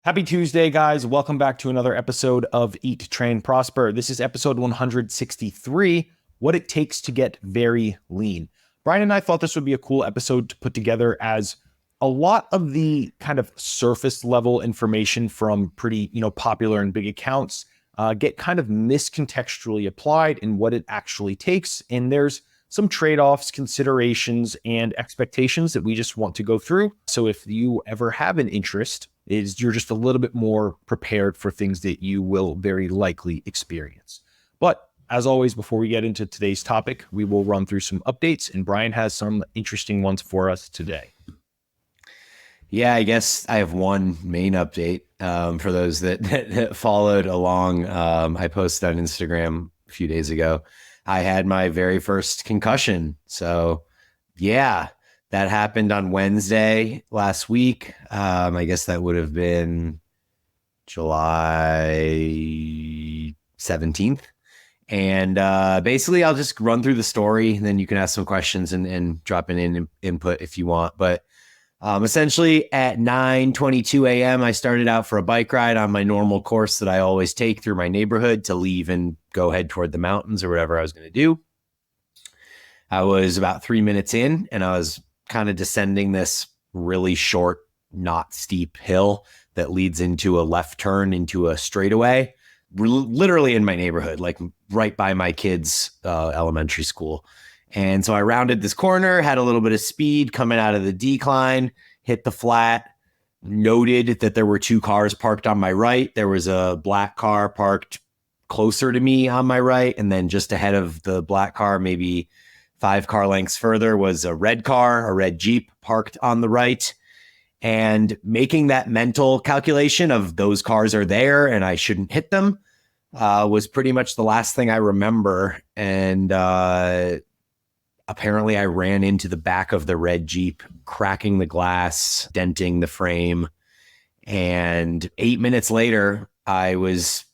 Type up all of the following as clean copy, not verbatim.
Happy Tuesday, guys. Welcome back to another episode of Eat, Train, Prosper. This is episode 163, What It Takes to Get Very Lean. Bryan and I thought this would be a cool episode to put together, as a lot of the kind of surface level information from pretty, popular and big accounts get kind of miscontextually applied in what it actually takes. And there's some trade-offs, considerations, and expectations that we just want to go through. So if you ever have an interest, you're just a little bit more prepared for things that you will very likely experience. But as always, before we get into today's topic, we will run through some updates, and Bryan has some interesting ones for us today. Yeah, I guess I have one main update for those that followed along. I posted on Instagram a few days ago. I had my very first concussion. So yeah, that happened on Wednesday last week. I guess that would have been July 17th. And basically, I'll just run through the story, and then you can ask some questions and drop in input if you want. But essentially, at 9:22 a.m., I started out for a bike ride on my normal course that I always take through my neighborhood to leave and go head toward the mountains or whatever I was going to do. I was about 3 minutes in, and I was kind of descending this really short, not steep hill that leads into a left turn into a straightaway, literally in my neighborhood, like right by my kids' elementary school. And so I rounded this corner, had a little bit of speed coming out of the decline, hit the flat, noted that there were two cars parked on my right. There was a black car parked closer to me on my right. And then just ahead of the black car, maybe 5 car lengths further, was a red car, a red Jeep parked on the right. And making that mental calculation of those cars are there and I shouldn't hit them was pretty much the last thing I remember. And apparently I ran into the back of the red Jeep, cracking the glass, denting the frame. And 8 minutes later, I was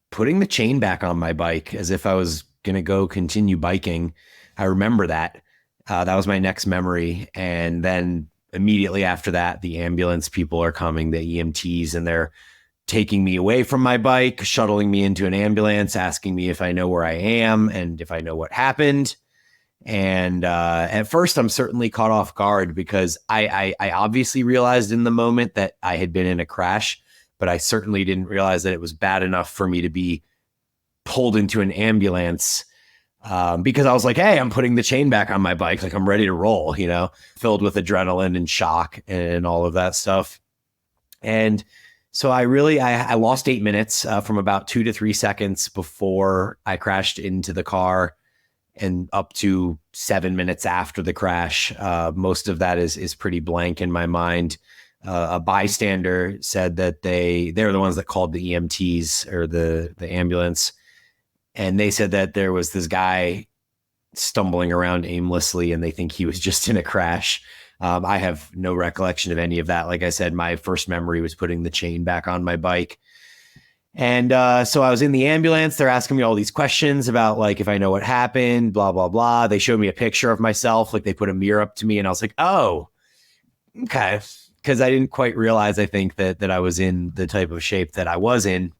putting the chain back on my bike as if I was going to go continue biking. I remember that. That was my next memory. And then immediately after that, the ambulance people are coming, the EMTs, and they're taking me away from my bike, shuttling me into an ambulance, asking me if I know where I am and if I know what happened. And at first, I'm certainly caught off guard because I obviously realized in the moment that I had been in a crash, but I certainly didn't realize that it was bad enough for me to be pulled into an ambulance because I was like, hey, I'm putting the chain back on my bike. Like, I'm ready to roll, filled with adrenaline and shock and all of that stuff. And so I lost 8 minutes from about 2 to 3 seconds before I crashed into the car and up to 7 minutes after the crash. Most of that is pretty blank in my mind. A bystander said that they're the ones that called the EMTs or the ambulance. And they said that there was this guy stumbling around aimlessly and they think he was just in a crash. I have no recollection of any of that. Like I said, my first memory was putting the chain back on my bike. And so I was in the ambulance. They're asking me all these questions about like if I know what happened, blah, blah, blah. They showed me a picture of myself. Like they put a mirror up to me and I was like, oh, okay. Because I didn't quite realize, I think, that I was in the type of shape that I was in.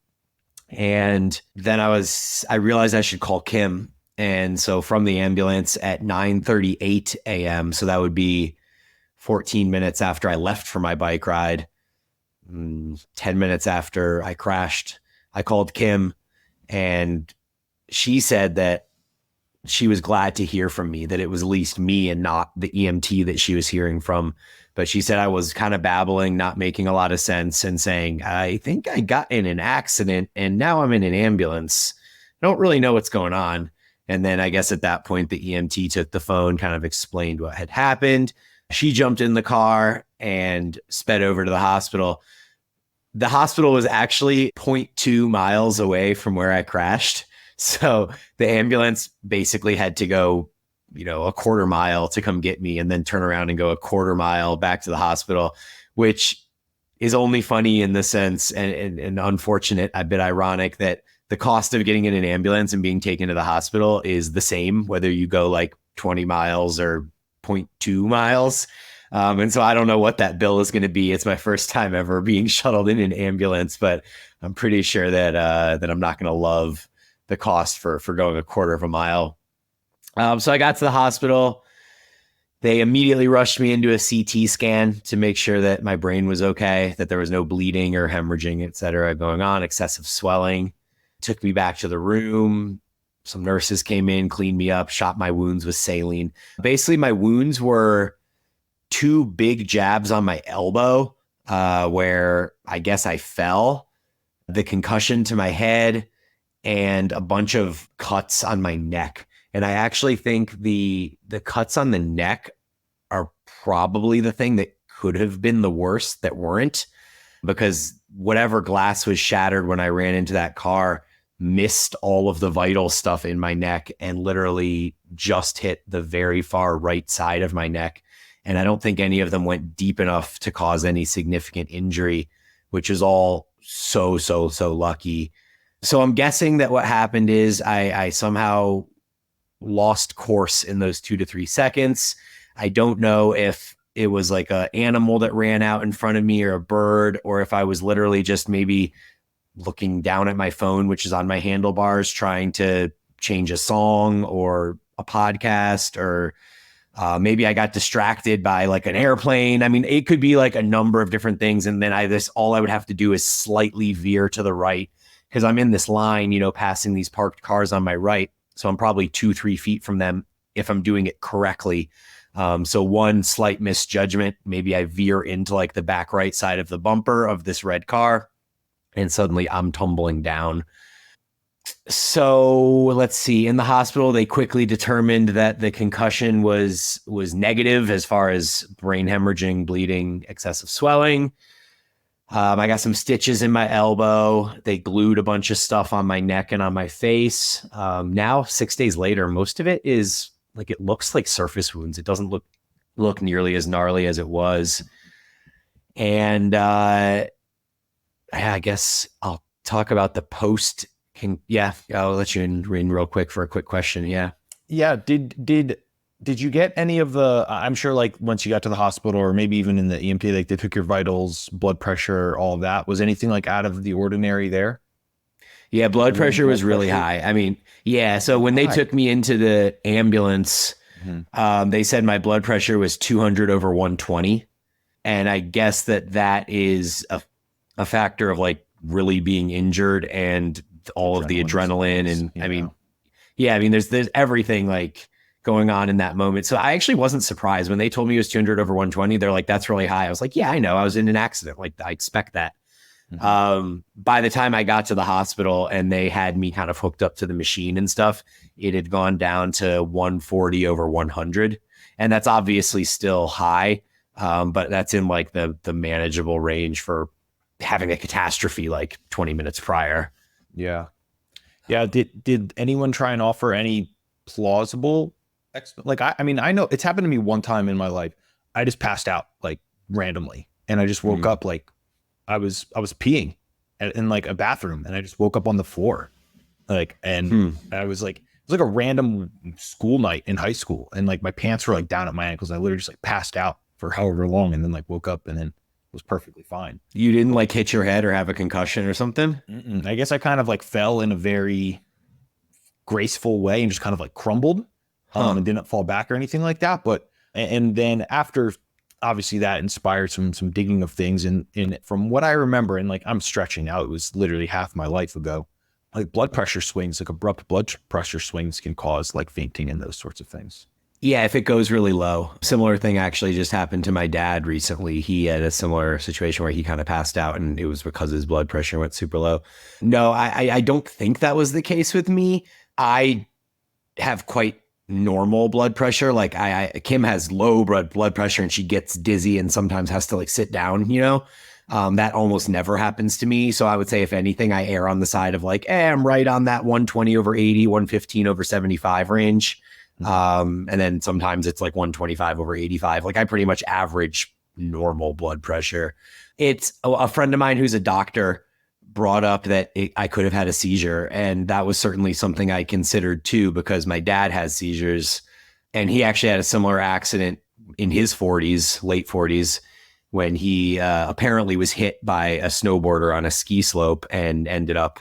And then I realized I should call Kim. And so from the ambulance at 9:38 a.m., so that would be 14 minutes after I left for my bike ride, 10 minutes after I crashed, I called Kim, and she said that she was glad to hear from me, that it was at least me and not the EMT that she was hearing from. But she said I was kind of babbling, not making a lot of sense, and saying, I think I got in an accident and now I'm in an ambulance. I don't really know what's going on. And then I guess at that point, the EMT took the phone, kind of explained what had happened. She jumped in the car and sped over to the hospital. The hospital was actually 0.2 miles away from where I crashed. So the ambulance basically had to go, a quarter mile to come get me and then turn around and go a quarter mile back to the hospital, which is only funny in the sense and unfortunate, a bit ironic, that the cost of getting in an ambulance and being taken to the hospital is the same, whether you go like 20 miles or 0.2 miles. And so I don't know what that bill is going to be. It's my first time ever being shuttled in an ambulance, but I'm pretty sure that that I'm not going to love the cost for going a quarter of a mile. So I got to the hospital. They immediately rushed me into a CT scan to make sure that my brain was okay, that there was no bleeding or hemorrhaging, et cetera, going on, excessive swelling. Took me back to the room. Some nurses came in, cleaned me up, shot my wounds with saline. Basically, my wounds were 2 big jabs on my elbow, where I guess I fell, the concussion to my head, and a bunch of cuts on my neck. And I actually think the cuts on the neck are probably the thing that could have been the worst that weren't, because whatever glass was shattered when I ran into that car missed all of the vital stuff in my neck and literally just hit the very far right side of my neck. And I don't think any of them went deep enough to cause any significant injury, which is all so lucky. So I'm guessing that what happened is I somehow lost course in those 2 to 3 seconds. I don't know if it was like an animal that ran out in front of me or a bird, or if I was literally just maybe looking down at my phone, which is on my handlebars, trying to change a song or a podcast, or maybe I got distracted by like an airplane. I mean, it could be like a number of different things. And then all I would have to do is slightly veer to the right, because I'm in this line, passing these parked cars on my right. So I'm probably 2-3 feet from them if I'm doing it correctly. So one slight misjudgment, maybe I veer into like the back right side of the bumper of this red car, and suddenly I'm tumbling down. So let's see. In the hospital, they quickly determined that the concussion was negative as far as brain hemorrhaging, bleeding, excessive swelling. I got some stitches in my elbow. They glued a bunch of stuff on my neck and on my face. Now, 6 days later, most of it is like, it looks like surface wounds. It doesn't look nearly as gnarly as it was. And I guess I'll talk about the post. I'll let you in real quick for a quick question. Yeah. Did you get any of the, I'm sure like once you got to the hospital, or maybe even in the EMT, like they took your vitals, blood pressure, all of that. Was anything like out of the ordinary there? Yeah, blood pressure was really high. I mean, so when they took me into the ambulance, they said my blood pressure was 200 over 120. And I guess that is a factor of like really being injured and all of the adrenaline. And I mean, there's everything like going on in that moment. So I actually wasn't surprised when they told me it was 200 over 120. They're like, that's really high. I was like, yeah, I know. I was in an accident. Like, I expect that. By the time I got to the hospital and they had me kind of hooked up to the machine and stuff, it had gone down to 140 over 100. And that's obviously still high. But that's in like the manageable range for having a catastrophe like 20 minutes prior. Yeah. Did anyone try and offer any plausible like, I mean, I know it's happened to me one time in my life. I just passed out like randomly, and I just woke up like I was peeing in like a bathroom, and I just woke up on the floor, like, and I was like, it was like a random school night in high school, and like my pants were like down at my ankles. I literally just like passed out for however long, and then like woke up, and then was perfectly fine. You didn't like hit your head or have a concussion or something? I guess I kind of like fell in a very graceful way and just kind of like crumbled, and didn't fall back or anything like that. But, and then after, obviously that inspired some digging of things. And from what I remember, and like, I'm stretching now, it was literally half my life ago, like blood pressure swings, like abrupt blood pressure swings can cause like fainting and those sorts of things. Yeah, if it goes really low. Similar thing actually just happened to my dad recently. He had a similar situation where he kind of passed out, and it was because his blood pressure went super low. No, I don't think that was the case with me. I have quite normal blood pressure. Like Kim has low blood pressure, and she gets dizzy and sometimes has to like sit down, that almost never happens to me. So I would say, if anything, I err on the side of like, I'm right on that 120 over 80, 115 over 75 range. And then sometimes it's like 125 over 85. Like, I pretty much average normal blood pressure. It's a friend of mine who's a doctor brought up that I could have had a seizure. And that was certainly something I considered too, because my dad has seizures, and he actually had a similar accident in his 40s, late 40s, when he apparently was hit by a snowboarder on a ski slope and ended up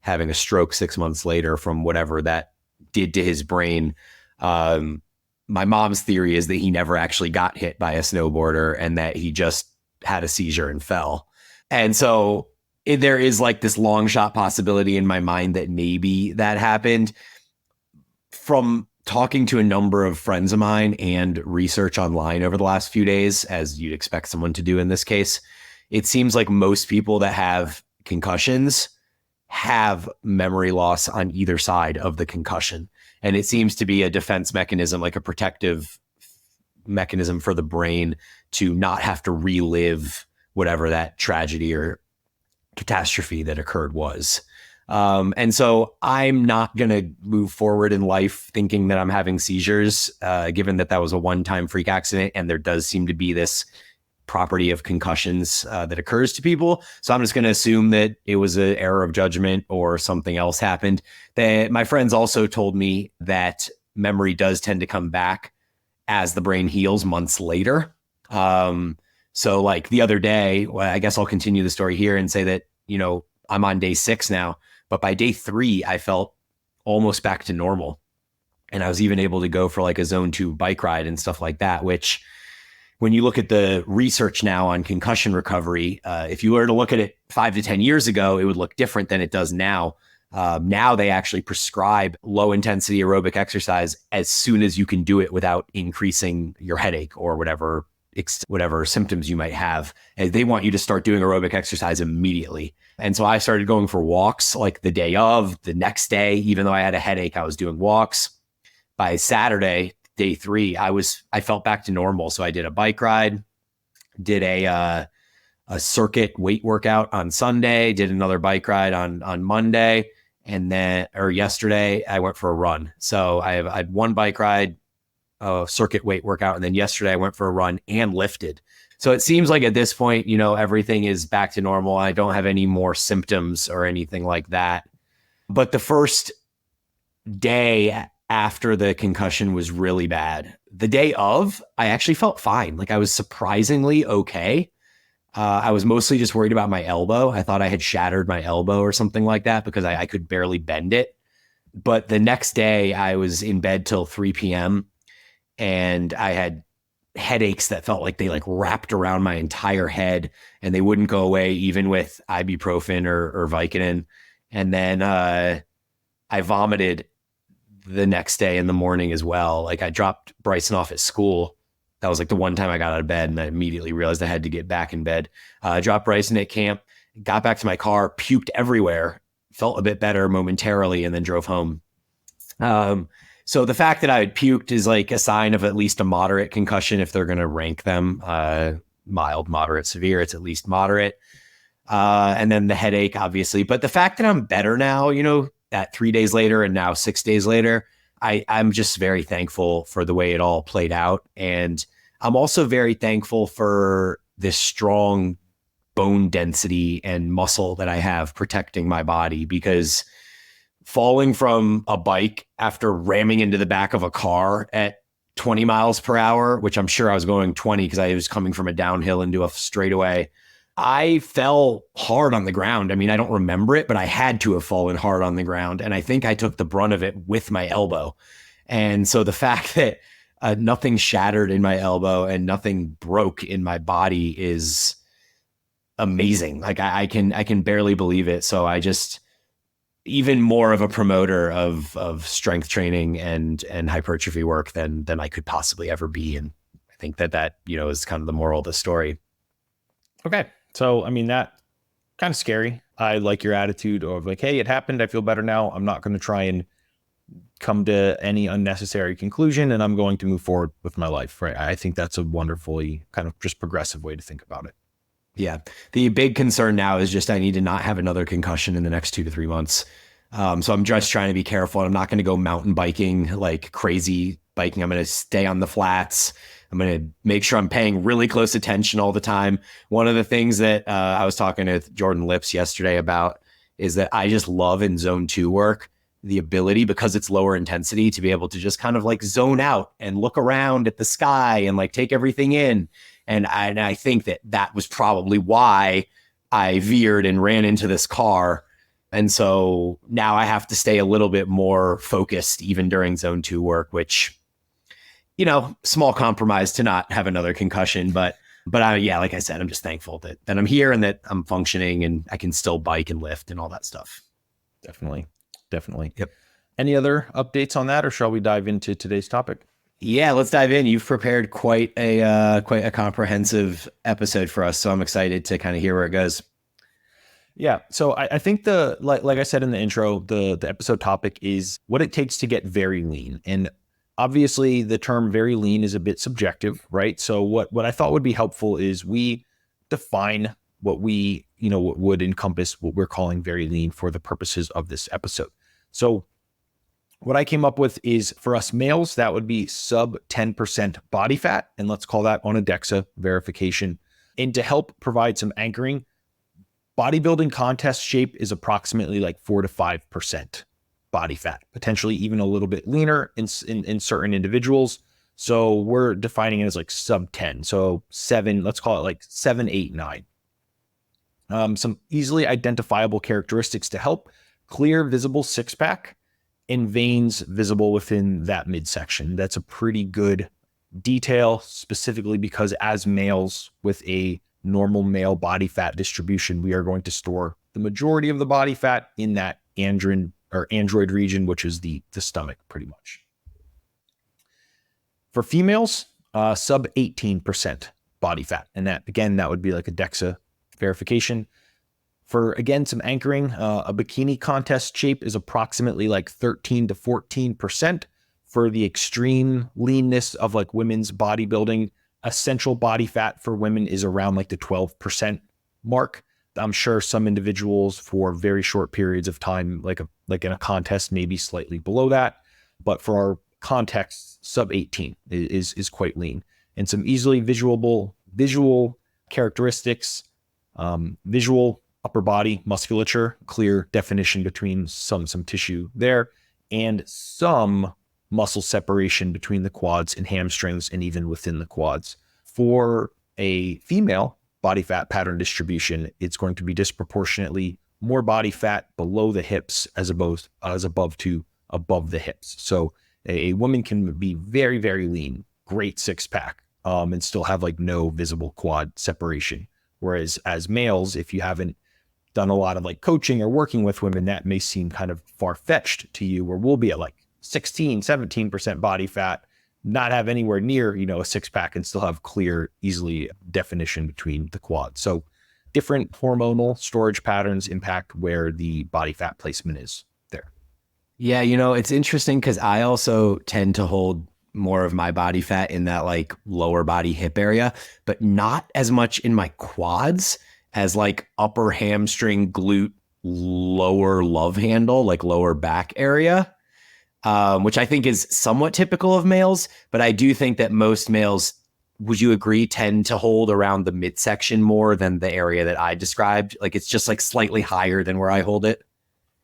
having a stroke 6 months later from whatever that did to his brain. My mom's theory is that he never actually got hit by a snowboarder and that he just had a seizure and fell. And so there is like this long shot possibility in my mind that maybe that happened. From talking to a number of friends of mine and research online over the last few days, as you'd expect someone to do in this case, it seems like most people that have concussions have memory loss on either side of the concussion. And it seems to be a defense mechanism, like a protective mechanism for the brain to not have to relive whatever that tragedy or catastrophe that occurred was. And so I'm not going to move forward in life thinking that I'm having seizures, given that that was a one-time freak accident. And there does seem to be this property of concussions that occurs to people. So I'm just going to assume that it was an error of judgment or something else happened. My friends also told me that memory does tend to come back as the brain heals months later. So like the other day, well, I guess I'll continue the story here and say that, you know, I'm on day 6 now, but by day 3, I felt almost back to normal. And I was even able to go for like a zone 2 bike ride and stuff like that, which when you look at the research now on concussion recovery, if you were to look at it 5 to 10 years ago, it would look different than it does now. Now they actually prescribe low intensity aerobic exercise as soon as you can do it without increasing your headache or whatever symptoms you might have. And they want you to start doing aerobic exercise immediately. And so I started going for walks like the day of, the next day, even though I had a headache, I was doing walks. By Saturday, day 3, I felt back to normal. So I did a bike ride, did a circuit weight workout on Sunday, did another bike ride on Monday, and then, or yesterday, I went for a run. So I had one bike ride, a circuit weight workout, and then yesterday I went for a run and lifted. So it seems like at this point, you know, everything is back to normal. I don't have any more symptoms or anything like that. But the first day after the concussion was really bad. The day of, I actually felt fine. Like I was surprisingly okay. I was mostly just worried about my elbow. I thought I had shattered my elbow or something like that because I could barely bend it. But the next day I was in bed till 3 p.m. and I had headaches that felt like they like wrapped around my entire head and they wouldn't go away even with ibuprofen or Vicodin. And then I vomited the next day in the morning as well. Like I dropped Bryson off at school. That was like the one time I got out of bed and I immediately realized I had to get back in bed. Dropped Bryson at camp, got back to my car, puked everywhere, felt a bit better momentarily, and then drove home. So the fact that I had puked is like a sign of at least a moderate concussion if they're going to rank them. Mild, moderate, severe, it's at least moderate. And then the headache, obviously. But the fact that I'm better now, you know, at 3 days later and now 6 days later, I'm just very thankful for the way it all played out. And I'm also very thankful for this strong bone density and muscle that I have protecting my body, because falling from a bike after ramming into the back of a car at 20 miles per hour, which I'm sure I was going 20 because I was coming from a downhill into a straightaway, I fell hard on the ground. I mean, I don't remember it, but I had to have fallen hard on the ground. And I think I took the brunt of it with my elbow. And so the fact that nothing shattered in my elbow and nothing broke in my body is amazing. Like I can barely believe it. So I just, even more of a promoter of strength training and hypertrophy work than I could possibly ever be. And I think that, you know, is kind of the moral of the story. Okay. So, I mean, that kind of scary. I like your attitude of like, hey, it happened. I feel better now. I'm not going to try and come to any unnecessary conclusion, and I'm going to move forward with my life. Right. I think that's a wonderfully kind of just progressive way to think about it. Yeah. The big concern now is just I need to not have another concussion in the next 2 to 3 months. So I'm just trying to be careful. I'm not going to go mountain biking, like crazy biking. I'm going to stay on the flats. I'm going to make sure I'm paying really close attention all the time. One of the things that I was talking with Jordan Lips yesterday about is that I just love in zone 2 work the ability, because it's lower intensity, to be able to just kind of like zone out and look around at the sky and like take everything in. And I think that was probably why I veered and ran into this car. And so now I have to stay a little bit more focused even during zone 2 work, which, small compromise to not have another concussion. But like I said, I'm just thankful that I'm here and that I'm functioning and I can still bike and lift and all that stuff. Definitely. Yep. Any other updates on that, or shall we dive into today's topic? Yeah, let's dive in. You've prepared quite a comprehensive episode for us, so I'm excited to kind of hear where it goes. Yeah. So I think like I said in the intro, the episode topic is what it takes to get very lean. And obviously the term very lean is a bit subjective, right? So what I thought would be helpful is we define what what would encompass what we're calling very lean for the purposes of this episode. So what I came up with is, for us males, that would be sub 10% body fat. And let's call that on a DEXA verification. And to help provide some anchoring, bodybuilding contest shape is approximately like 4 to 5% body fat, potentially even a little bit leaner in certain individuals. So we're defining it as like sub 10. So 7, let's call it like 7, 8, 9. Some easily identifiable characteristics to help: clear, visible six-pack and veins visible within that midsection. That's a pretty good detail, specifically because as males with a normal male body fat distribution, we are going to store the majority of the body fat in that android region, which is the stomach, pretty much. For females, sub 18% body fat. And that would be like a DEXA verification. For, again, some anchoring, a bikini contest shape is approximately like 13 to 14%. For the extreme leanness of like women's bodybuilding, essential body fat for women is around like the 12% mark. I'm sure some individuals for very short periods of time, like in a contest, maybe slightly below that. But for our context, sub 18 is quite lean. And some easily visual characteristics, visual upper body musculature, clear definition between some tissue there, and some muscle separation between the quads and hamstrings and even within the quads. For a female body fat pattern distribution, it's going to be disproportionately more body fat below the hips as above to above the hips. So a woman can be very, very lean, great six-pack, and still have like no visible quad separation. Whereas as males, if you haven't done a lot of like coaching or working with women, that may seem kind of far-fetched to you, where we'll be at like 16, 17% body fat, not have anywhere near, a six-pack, and still have clear, easily definition between the quads. So different hormonal storage patterns impact where the body fat placement is there. Yeah, it's interesting because I also tend to hold more of my body fat in that like lower body hip area, but not as much in my quads as like upper hamstring, glute, lower love handle, like lower back area, which I think is somewhat typical of males. But I do think that most males, would you agree, tend to hold around the midsection more than the area that I described? Like it's just like slightly higher than where I hold it.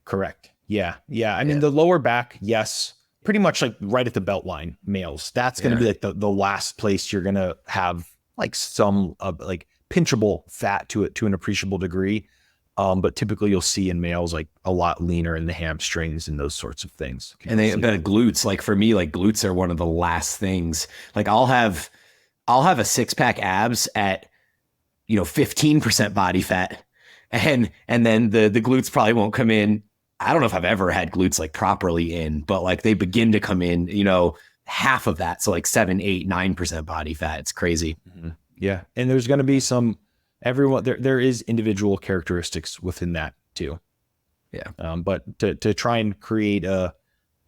Correct. Yeah. I mean, the lower back, yes, pretty much like right at the belt line, males. That's going to be like the last place you're going to have like some like pinchable fat to an appreciable degree. But typically you'll see in males like a lot leaner in the hamstrings and those sorts of things. And but glutes, like for me, like glutes are one of the last things. Like I'll have a six-pack abs at 15% body fat, and then the glutes probably won't come in. I don't know if I've ever had glutes like properly in, but like they begin to come in, half of that. So like 7, 8, 9% body fat. It's crazy. Mm-hmm. Yeah. And there's going to be there is individual characteristics within that too. Yeah. But to try and create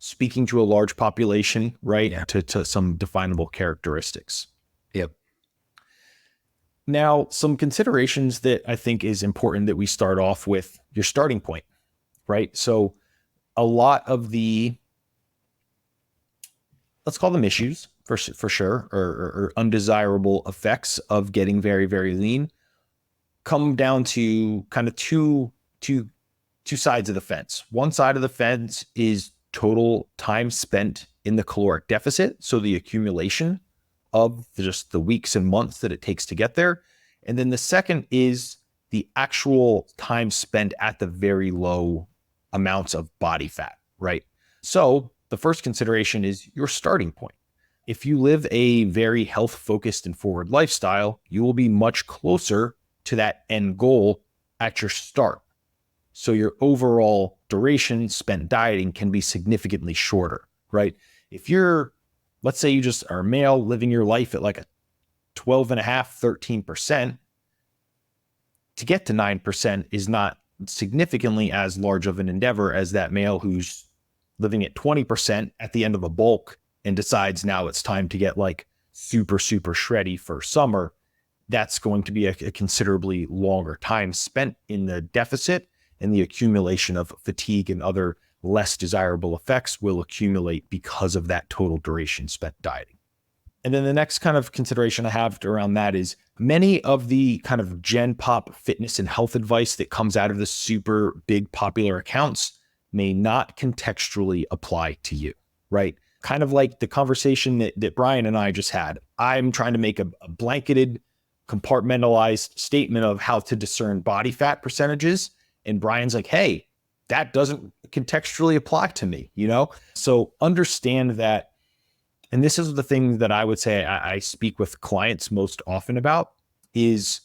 speaking to a large population, right? Yeah. To some definable characteristics. Yep. Now, some considerations that I think is important that we start off with your starting point. Right. So a lot of let's call them issues for sure, or undesirable effects of getting very, very lean come down to kind of two two sides of the fence. One side of the fence is total time spent in the caloric deficit. So the accumulation of just the weeks and months that it takes to get there. And then the second is the actual time spent at the very low amounts of body fat, right? So the first consideration is your starting point. If you live a very health-focused and forward lifestyle, you will be much closer to that end goal at your start. So your overall duration spent dieting can be significantly shorter, right? If you're, let's say you just are a male living your life at like a 12.5, 13%, to get to 9% is not significantly as large of an endeavor as that male who's living at 20% at the end of a bulk and decides now it's time to get like super, super shreddy for summer. That's going to be a considerably longer time spent in the deficit, and the accumulation of fatigue and other less desirable effects will accumulate because of that total duration spent dieting. And then the next kind of consideration I have around that is many of the kind of gen pop fitness and health advice that comes out of the super big popular accounts may not contextually apply to you, right? Kind of like the conversation that Bryan and I just had. I'm trying to make a blanketed, compartmentalized statement of how to discern body fat percentages. And Bryan's like, hey, that doesn't contextually apply to me, you know? So understand that. And this is the thing that I would say I speak with clients most often about is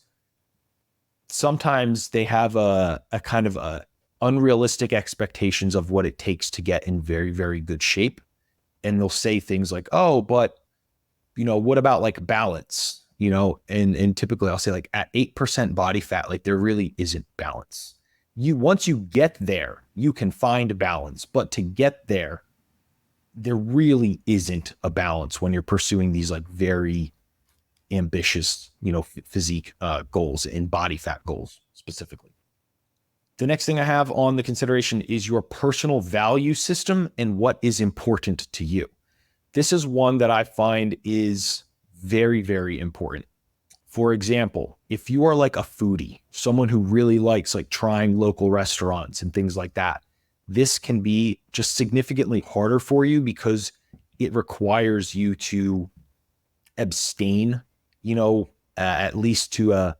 sometimes they have a kind of a unrealistic expectations of what it takes to get in very, very good shape. And they'll say things like, oh, but, you know, what about like balance? You know, and typically I'll say like at 8% body fat, like there really isn't balance. Once you get there, you can find a balance, but to get there, there really isn't a balance when you're pursuing these like very ambitious, you know, physique goals and body fat goals specifically. The next thing I have on the consideration is your personal value system and what is important to you. This is one that I find is very, very important. For example, if you are like a foodie, someone who really likes like trying local restaurants and things like that, this can be just significantly harder for you because it requires you to abstain, you know, at least to a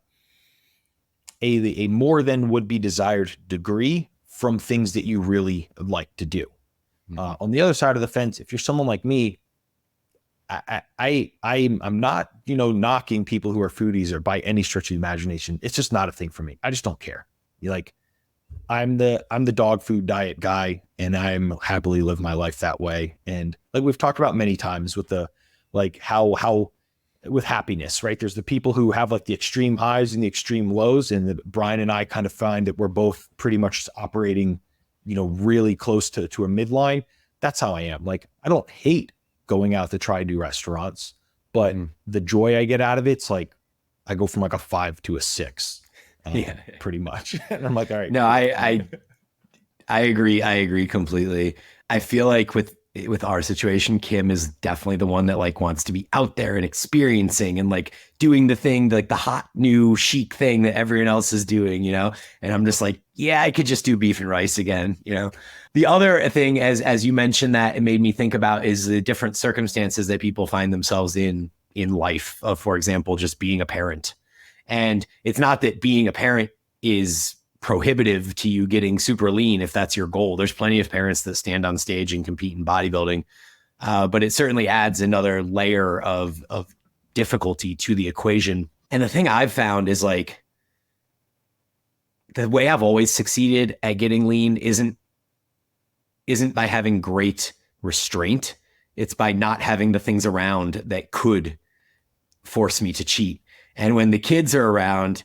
more than would be desired degree from things that you really like to do. Mm-hmm. On the other side of the fence, if you're someone like me, I'm not, you know, knocking people who are foodies or by any stretch of the imagination. It's just not a thing for me. I just don't care. I'm the dog food diet guy, and I'm happily live my life that way. And like we've talked about many times with the, like how with happiness, right? There's the people who have like the extreme highs and the extreme lows. And Bryan and I kind of find that we're both pretty much operating, you know, really close to a midline. That's how I am. Like, I don't hate going out to try new restaurants, but the joy I get out of it's like, I go from like a 5 to a 6, pretty much. And I'm like, all right. No, I agree. I agree completely. I feel like with our situation, Kim is definitely the one that like wants to be out there and experiencing and like doing the thing, like the hot new chic thing that everyone else is doing, you know? And I'm just like, yeah, I could just do beef and rice again, you know? The other thing, as you mentioned, that it made me think about is the different circumstances that people find themselves in life, for example, just being a parent. And it's not that being a parent is prohibitive to you getting super lean if that's your goal. There's plenty of parents that stand on stage and compete in bodybuilding, but it certainly adds another layer of difficulty to the equation. And the thing I've found is like the way I've always succeeded at getting lean isn't by having great restraint. It's by not having the things around that could force me to cheat. And when the kids are around,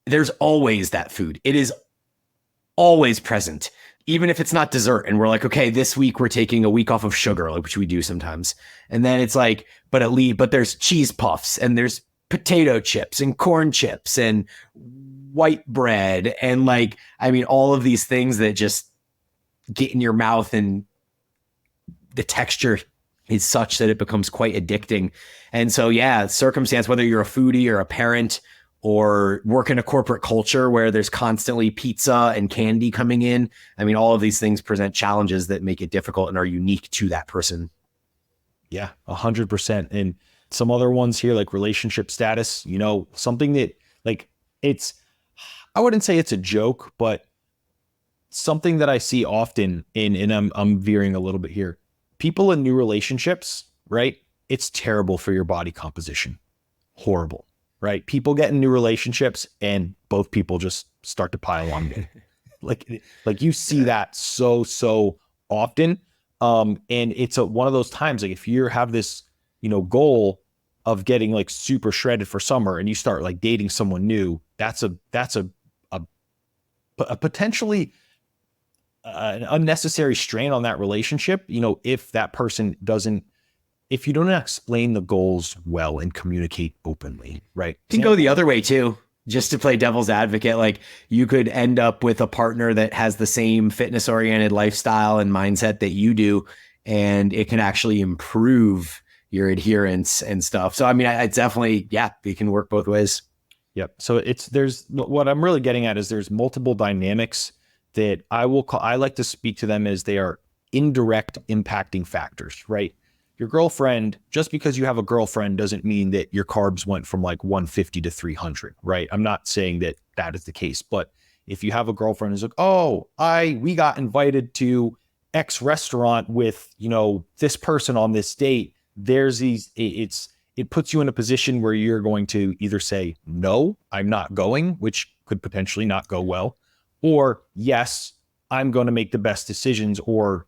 there's always that food. It is always present, even if it's not dessert. And we're like, okay, this week we're taking a week off of sugar, which we do sometimes. And then it's like, but there's cheese puffs and there's potato chips and corn chips and white bread. And like, I mean, all of these things that just get in your mouth, and the texture is such that it becomes quite addicting. And so, yeah, circumstance, whether you're a foodie or a parent or work in a corporate culture where there's constantly pizza and candy coming in. I mean, all of these things present challenges that make it difficult and are unique to that person. Yeah, 100%. And some other ones here, like relationship status, something that like I wouldn't say it's a joke, but something that I see often and I'm veering a little bit here. People in new relationships, right? It's terrible for your body composition. Horrible, right? People get in new relationships and both people just start to pile on. like you see that so often. And it's one of those times, like if you have this, goal of getting like super shredded for summer and you start like dating someone new, that's a potentially an unnecessary strain on that relationship. If that person if you don't explain the goals well and communicate openly, right? You can go the other way too. Just to play devil's advocate, like you could end up with a partner that has the same fitness oriented lifestyle and mindset that you do, and it can actually improve your adherence and stuff. So, I mean, it's definitely, it can work both ways. Yep. So there's what I'm really getting at is there's multiple dynamics that I like to speak to them as they are indirect impacting factors, right? Your girlfriend, just because you have a girlfriend doesn't mean that your carbs went from like 150 to 300, right? I'm not saying that is the case, but if you have a girlfriend who's like, we got invited to X restaurant with, this person on this date, it puts you in a position where you're going to either say, no, I'm not going, which could potentially not go well, or yes, I'm going to make the best decisions, or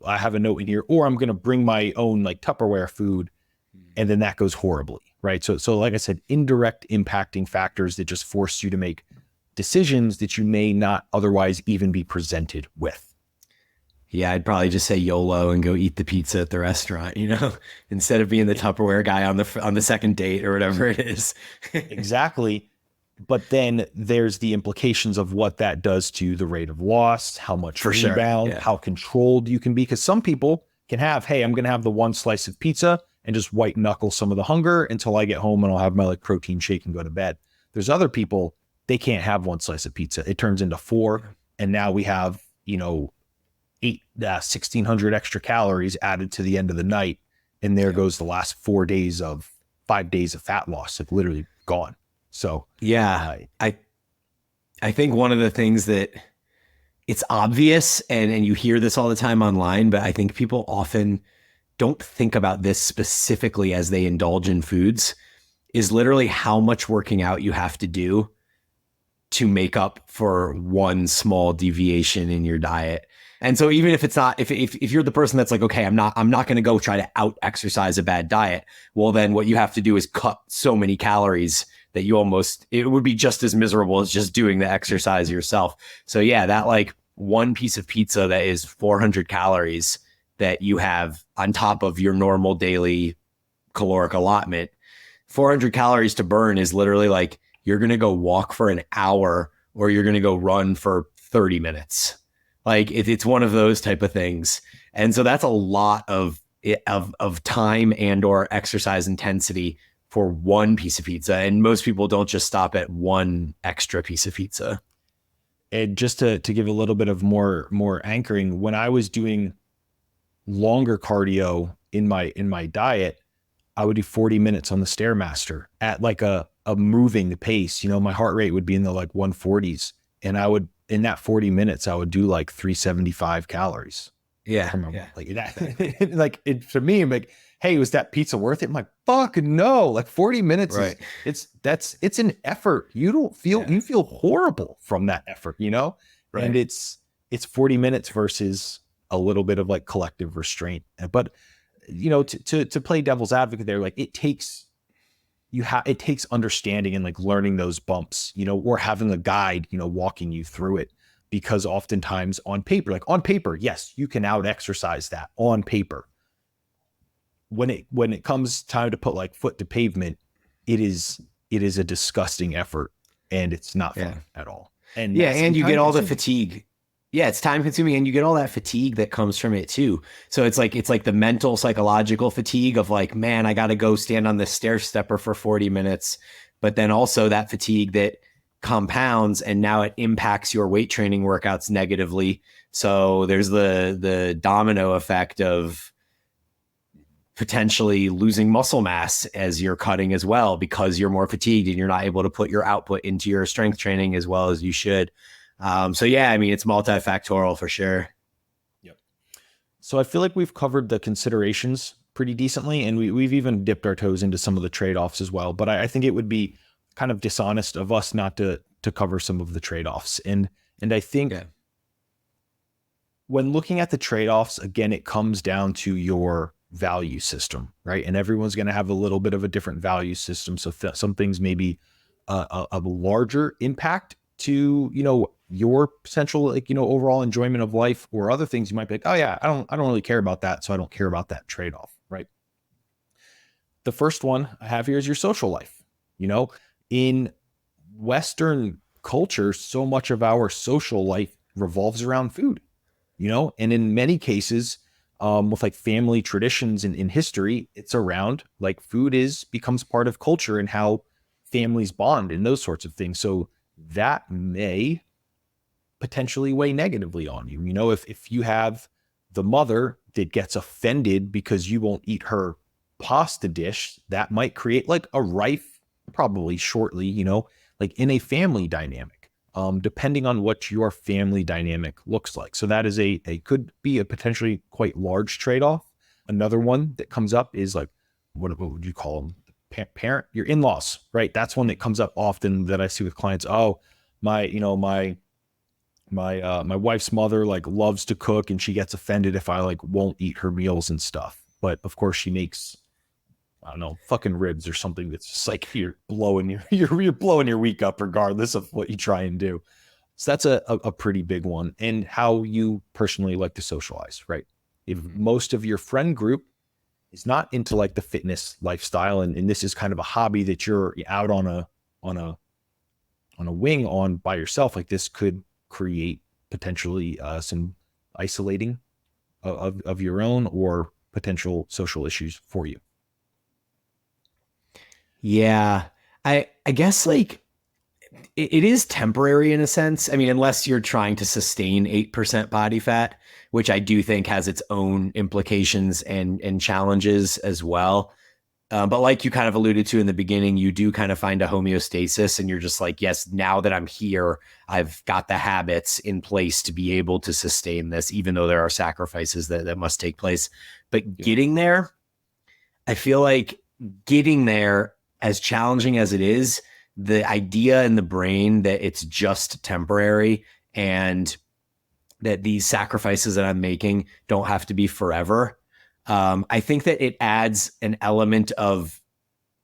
I have a note in here, or I'm going to bring my own like Tupperware food. And then that goes horribly, right? So like I said, indirect impacting factors that just force you to make decisions that you may not otherwise even be presented with. Yeah, I'd probably just say YOLO and go eat the pizza at the restaurant, instead of being the Tupperware guy on the second date or whatever it is. Exactly. But then there's the implications of what that does to the rate of loss, how much rebound, how controlled you can be. Because some people can have, hey, I'm going to have the one slice of pizza and just white knuckle some of the hunger until I get home and I'll have my like protein shake and go to bed. There's other people, they can't have one slice of pizza. It turns into 4. And now we have, 1,600 extra calories added to the end of the night. And there goes the last 5 days of fat loss, like literally gone. So I think one of the things that it's obvious and you hear this all the time online, but I think people often don't think about this specifically as they indulge in foods, is literally how much working out you have to do to make up for one small deviation in your diet. And so even if it's not, if you're the person that's like, okay, I'm not going to go try to out exercise a bad diet. Well, then what you have to do is cut so many calories that it would be just as miserable as just doing the exercise yourself. So that like one piece of pizza that is 400 calories that you have on top of your normal daily caloric allotment, 400 calories to burn is literally like, you're going to go walk for an hour or you're going to go run for 30 minutes. Like it's one of those type of things. And so that's a lot of time and or exercise intensity for one piece of pizza. And most people don't just stop at one extra piece of pizza. And just to give a little bit of more anchoring, when I was doing longer cardio in my diet, I would do 40 minutes on the Stairmaster at like a moving pace. My heart rate would be in the like 140s. And I would, in that 40 minutes, I would do like 375 calories. Yeah. Like that. Like for me, I'm like, hey, was that pizza worth it? I'm like, fuck no. Like 40 minutes. Right. It's an effort. You feel horrible from that effort, Right. And it's 40 minutes versus a little bit of like collective restraint. But, to play devil's advocate there, like it takes understanding and like learning those bumps, or having a guide, walking you through it. Because oftentimes on paper, yes, you can out exercise that on paper. When it comes time to put like foot to pavement, it is a disgusting effort and it's not fun at all. And and you get all the fatigue. Yeah, it's time consuming and you get all that fatigue that comes from it too. So it's like the mental, psychological fatigue of like, man, I got to go stand on this stair stepper for 40 minutes but then also that fatigue that compounds, and now it impacts your weight training workouts negatively. So there's the domino effect of potentially losing muscle mass as you're cutting as well, because you're more fatigued and you're not able to put your output into your strength training as well as you should. So yeah, I mean, it's multifactorial for sure. Yep. So I feel like we've covered the considerations pretty decently, and we've even dipped our toes into some of the trade-offs as well. But I think it would be kind of dishonest of us not to cover some of the trade-offs. And I think when looking at the trade-offs, again, it comes down to your value system, right? And everyone's going to have a little bit of a different value system. So some things may be a larger impact to, your potential, like, overall enjoyment of life, or other things you might be like, oh yeah, I don't really care about that. So I don't care about that trade-off, right? The first one I have here is your social life. In Western culture, so much of our social life revolves around food, and in many cases, with like family traditions in history, it's around like food becomes part of culture and how families bond and those sorts of things. So that may potentially weigh negatively on you. If you have the mother that gets offended because you won't eat her pasta dish, that might create like a rife, probably shortly, like in a family dynamic, depending on what your family dynamic looks like. So that is could be a potentially quite large trade-off. Another one that comes up is like, what would you call them? Parent, your in-laws, right? That's one that comes up often that I see with clients. Oh, my wife's mother like loves to cook, and she gets offended if I like won't eat her meals and stuff. But of course she makes, I don't know, fucking ribs or something that's just like you're blowing you're blowing your week up regardless of what you try and do. So that's a pretty big one. And how you personally like to socialize, right? If most of your friend group is not into like the fitness lifestyle, and this is kind of a hobby that you're out on a wing on by yourself, like this could create potentially some isolating of your own or potential social issues for you. Yeah. I guess like it is temporary in a sense. I mean, unless you're trying to sustain 8% body fat, which I do think has its own implications and challenges as well. But like you kind of alluded to in the beginning, you do kind of find a homeostasis, and you're just like, yes, now that I'm here, I've got the habits in place to be able to sustain this, even though there are sacrifices that must take place. But getting there, I feel like getting there, as challenging as it is, the idea in the brain that it's just temporary and that these sacrifices that I'm making don't have to be forever. I think that it adds an element of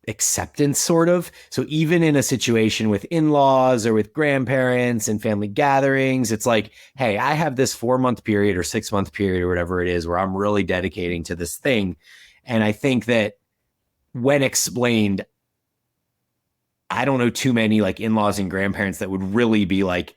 acceptance, sort of. So even in a situation with in-laws or with grandparents and family gatherings, it's like, hey, I have this 4-month period or 6-month period or whatever it is where I'm really dedicating to this thing. And I think that when explained, I don't know too many like in-laws and grandparents that would really be like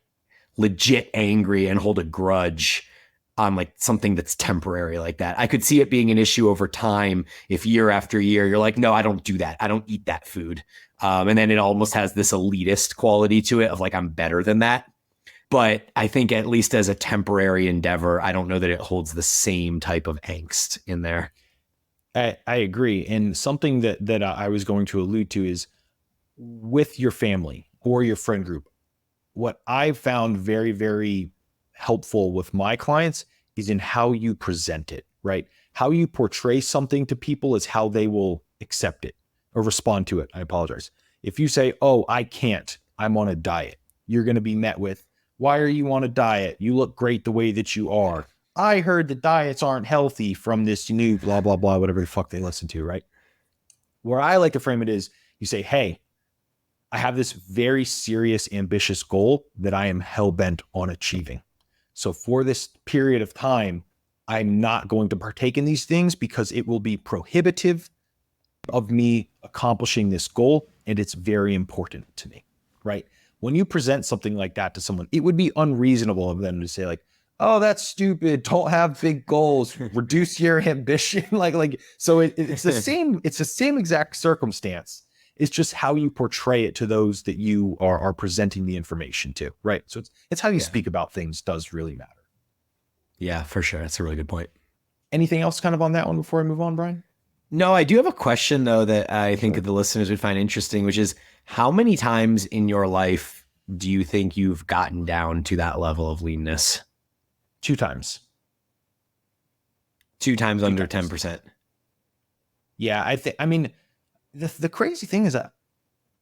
legit angry and hold a grudge on like something that's temporary like that. I could see it being an issue over time if year after year you're like, no, I don't do that. I don't eat that food. And then it almost has this elitist quality to it of like, I'm better than that. But I think at least as a temporary endeavor, I don't know that it holds the same type of angst in there. I agree. And something that I was going to allude to is with your family or your friend group. What I've found very, very helpful with my clients is in how you present it, right? How you portray something to people is how they will accept it or respond to it. I apologize. If you say, oh, I can't, I'm on a diet, you're going to be met with, why are you on a diet? You look great the way that you are. I heard that diets aren't healthy from this new blah, blah, blah, whatever the fuck they listen to, right? Where I like to frame it is you say, hey, I have this very serious, ambitious goal that I am hell-bent on achieving. So for this period of time, I'm not going to partake in these things because it will be prohibitive of me accomplishing this goal. And it's very important to me, right? When you present something like that to someone, it would be unreasonable of them to say like, oh, that's stupid. Don't have big goals. Reduce your ambition. So it's the same exact circumstance. It's just how you portray it to those that you are presenting the information to, right? So it's how you speak about things does really matter. Yeah, for sure. That's a really good point. Anything else kind of on that one before I move on, Bryan? No, I do have a question though that I think the listeners would find interesting, which is how many times in your life do you think you've gotten down to that level of leanness? 2 times. 2 times Two under times. 10%. Yeah, I mean, the crazy thing is that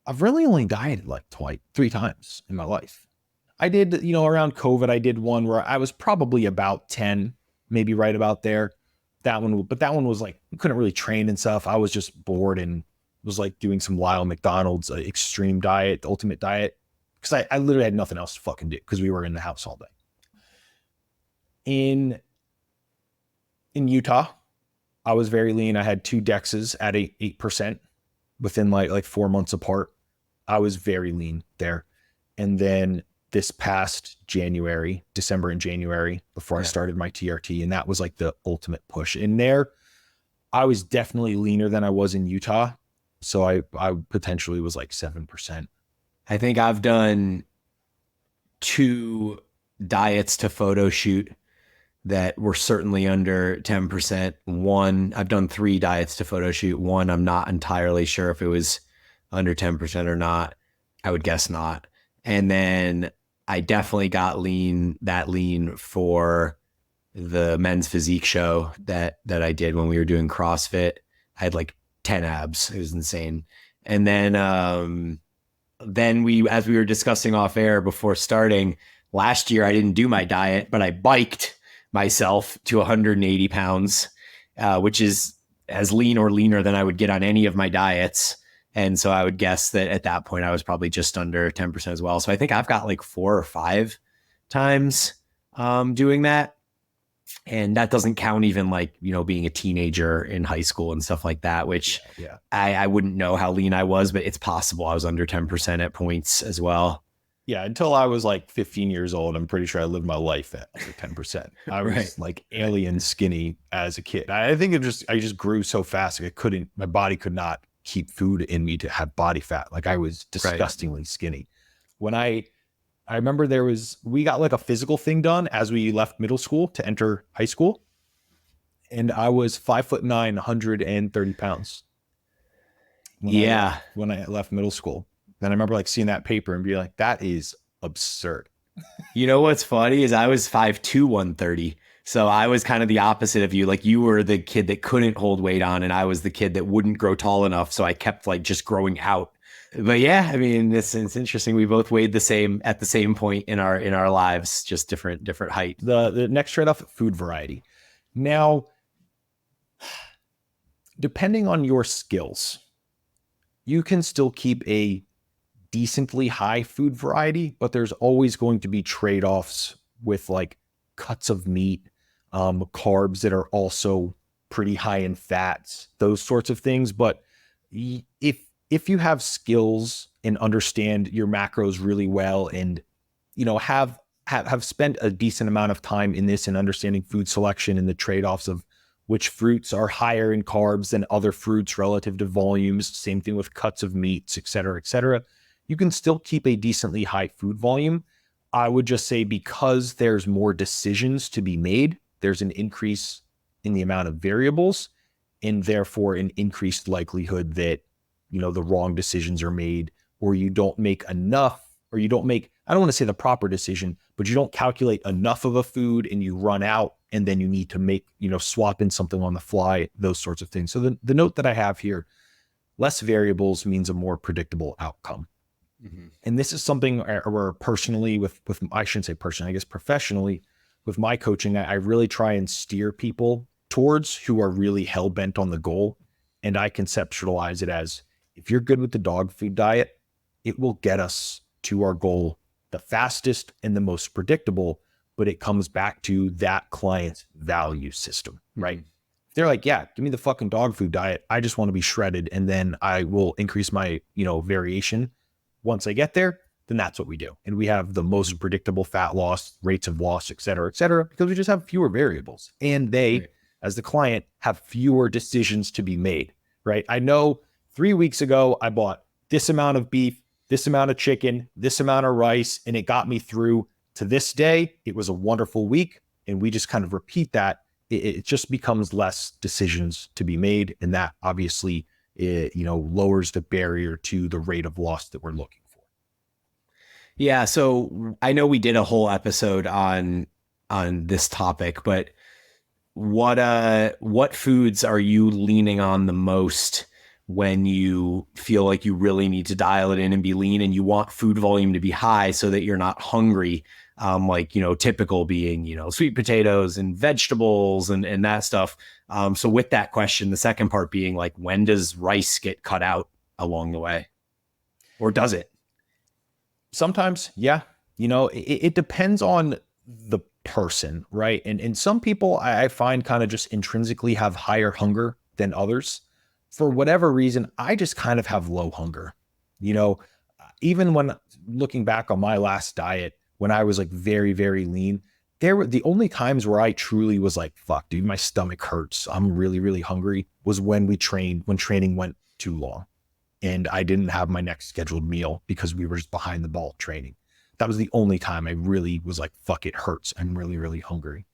I've really only dieted like 3 times in my life. I did, around COVID, I did one where I was probably about 10, maybe right about there. That one was like, I couldn't really train and stuff. I was just bored and was like doing some Lyle McDonald's extreme diet, the ultimate diet. Cause I literally had nothing else to fucking do because we were in the house all day. In Utah, I was very lean. I had 2 dexes at 8% within like 4 months apart. I was very lean there. And then this past December and January, before I started my TRT, and that was like the ultimate push. In there, I was definitely leaner than I was in Utah. So I potentially was like 7%. I think I've done 2 diets to photo shoot that were certainly under 10%. One, I've done 3 diets to photo shoot. One, I'm not entirely sure if it was under 10% or not. I would guess not. And then I definitely got that lean for the men's physique show that I did when we were doing CrossFit. I had like 10 abs. It was insane. And then as we were discussing off air before starting, last year I didn't do my diet, but I biked myself to 180 pounds, which is as lean or leaner than I would get on any of my diets. And so I would guess that at that point I was probably just under 10% as well. So I think I've got like 4 or 5 times doing that. And that doesn't count even like, being a teenager in high school and stuff like that, which I wouldn't know how lean I was, but it's possible I was under 10% at points as well. Yeah, until I was like 15 years old, I'm pretty sure I lived my life at under 10%. I was like alien skinny as a kid. I think I just grew so fast. My body could not keep food in me to have body fat. Like I was disgustingly skinny. When I remember we got like a physical thing done as we left middle school to enter high school. And I was 5'9", 130 pounds. When I left middle school. Then I remember like seeing that paper and be like, that is absurd. You know what's funny is I was 5'2", 130. So I was kind of the opposite of you. Like you were the kid that couldn't hold weight on, and I was the kid that wouldn't grow tall enough. So I kept like just growing out. But yeah, I mean, it's interesting. We both weighed the same at the same point in our lives, just different height. The next trade-off, food variety. Now, depending on your skills, you can still keep a decently high food variety, but there's always going to be trade-offs with like cuts of meat, carbs that are also pretty high in fats, those sorts of things. But if you have skills and understand your macros really well, and have spent a decent amount of time in this and understanding food selection and the trade-offs of which fruits are higher in carbs than other fruits relative to volumes, same thing with cuts of meats, et cetera, you can still keep a decently high food volume. I would just say because there's more decisions to be made, there's an increase in the amount of variables, and therefore an increased likelihood that, the wrong decisions are made, or you don't make enough, or you don't make, I don't want to say the proper decision, but you don't calculate enough of a food and you run out, and then you need to make, swap in something on the fly, those sorts of things. So the note that I have here, less variables means a more predictable outcome. Mm-hmm. And this is something where personally with I shouldn't say personally, I guess professionally with my coaching, I really try and steer people towards who are really hell bent on the goal. And I conceptualize it as, if you're good with the dog food diet, it will get us to our goal the fastest and the most predictable, but it comes back to that client's value system, right? Mm-hmm. They're like, yeah, give me the fucking dog food diet. I just want to be shredded. And then I will increase my, variation. Once I get there, then that's what we do. And we have the most predictable fat loss, rates of loss, et cetera, because we just have fewer variables. And they, as the client, have fewer decisions to be made, right? I know 3 weeks ago, I bought this amount of beef, this amount of chicken, this amount of rice, and it got me through to this day. It was a wonderful week. And we just kind of repeat that. It just becomes less decisions to be made. And that obviously, lowers the barrier to the rate of loss that we're looking for. Yeah. So I know we did a whole episode on this topic, but what foods are you leaning on the most when you feel like you really need to dial it in and be lean, and you want food volume to be high so that you're not hungry? Typical being, sweet potatoes and vegetables and that stuff. So with that question, the second part being like, when does rice get cut out along the way, or does it? Sometimes, yeah. It depends on the person, right? And some people I find kind of just intrinsically have higher hunger than others. For whatever reason, I just kind of have low hunger. Even when looking back on my last diet, when I was like very, very lean, there were the only times where I truly was like, fuck, dude, my stomach hurts, I'm really, really hungry, was when training went too long and I didn't have my next scheduled meal because we were just behind the ball training. That was the only time I really was like, fuck, it hurts, I'm really, really hungry.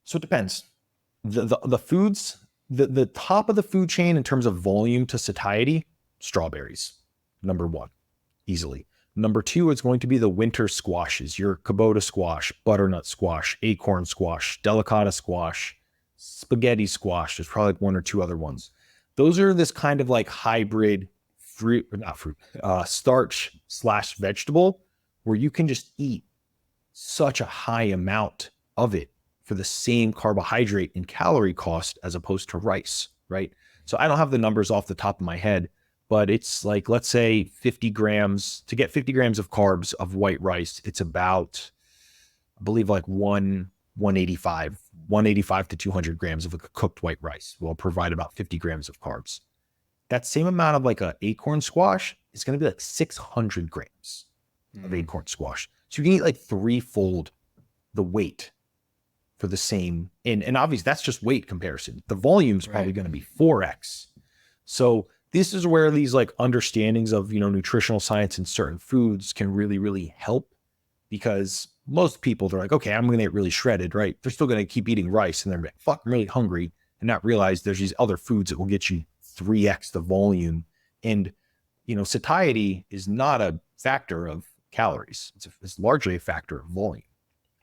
So it depends. The foods, the top of the food chain in terms of volume to satiety, strawberries, number one, easily. Number two is going to be the winter squashes, your Kubota squash, butternut squash, acorn squash, delicata squash, spaghetti squash. There's probably like one or two other ones. Those are this kind of like hybrid starch/vegetable where you can just eat such a high amount of it for the same carbohydrate and calorie cost as opposed to rice, right? So I don't have the numbers off the top of my head, but it's like, let's say 50 grams, to get 50 grams of carbs of white rice, it's about, I believe like 185 to 200 grams of cooked white rice will provide about 50 grams of carbs. That same amount of like an acorn squash is going to be like 600 grams of acorn squash. So you can eat like threefold the weight for the same. And obviously that's just weight comparison. The volume is probably going to be 4x. So this is where these like understandings of, nutritional science in certain foods can really, really help, because most people, they're like, okay, I'm going to get really shredded, right? They're still going to keep eating rice and they're like, fuck, I'm really hungry, and not realize there's these other foods that will get you 3x the volume. And, satiety is not a factor of calories. It's largely a factor of volume.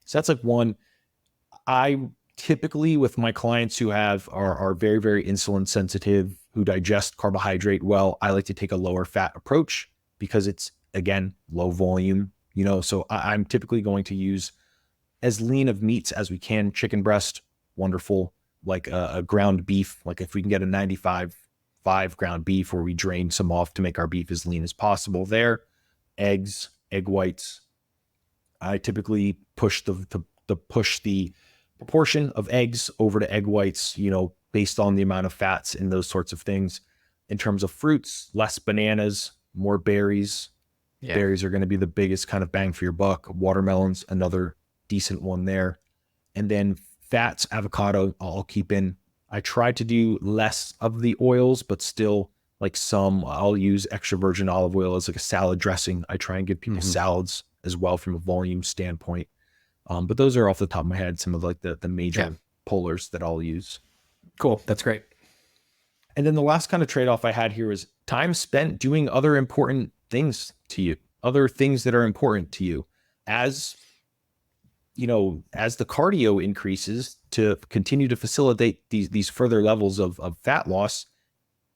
So that's like one. I typically, with my clients who are very, very insulin sensitive, who digest carbohydrate well, I like to take a lower fat approach because it's, again, low volume, so I'm typically going to use as lean of meats as we can. Chicken breast, wonderful. Like a ground beef, like if we can get a 95.5 ground beef where we drain some off to make our beef as lean as possible there. Eggs, egg whites. I typically push the proportion of eggs over to egg whites, based on the amount of fats and those sorts of things. In terms of fruits, less bananas, more berries. Yeah. Berries are going to be the biggest kind of bang for your buck. Watermelons, another decent one there. And then fats, avocado, I'll keep in. I try to do less of the oils, but still like some, I'll use extra virgin olive oil as like a salad dressing. I try and give people salads as well from a volume standpoint. But those are off the top of my head, some of like the major polars that I'll use. Cool. That's great. And then the last kind of trade-off I had here was time spent doing other important things to you, other things that are important to you. As the cardio increases to continue to facilitate these further levels of fat loss,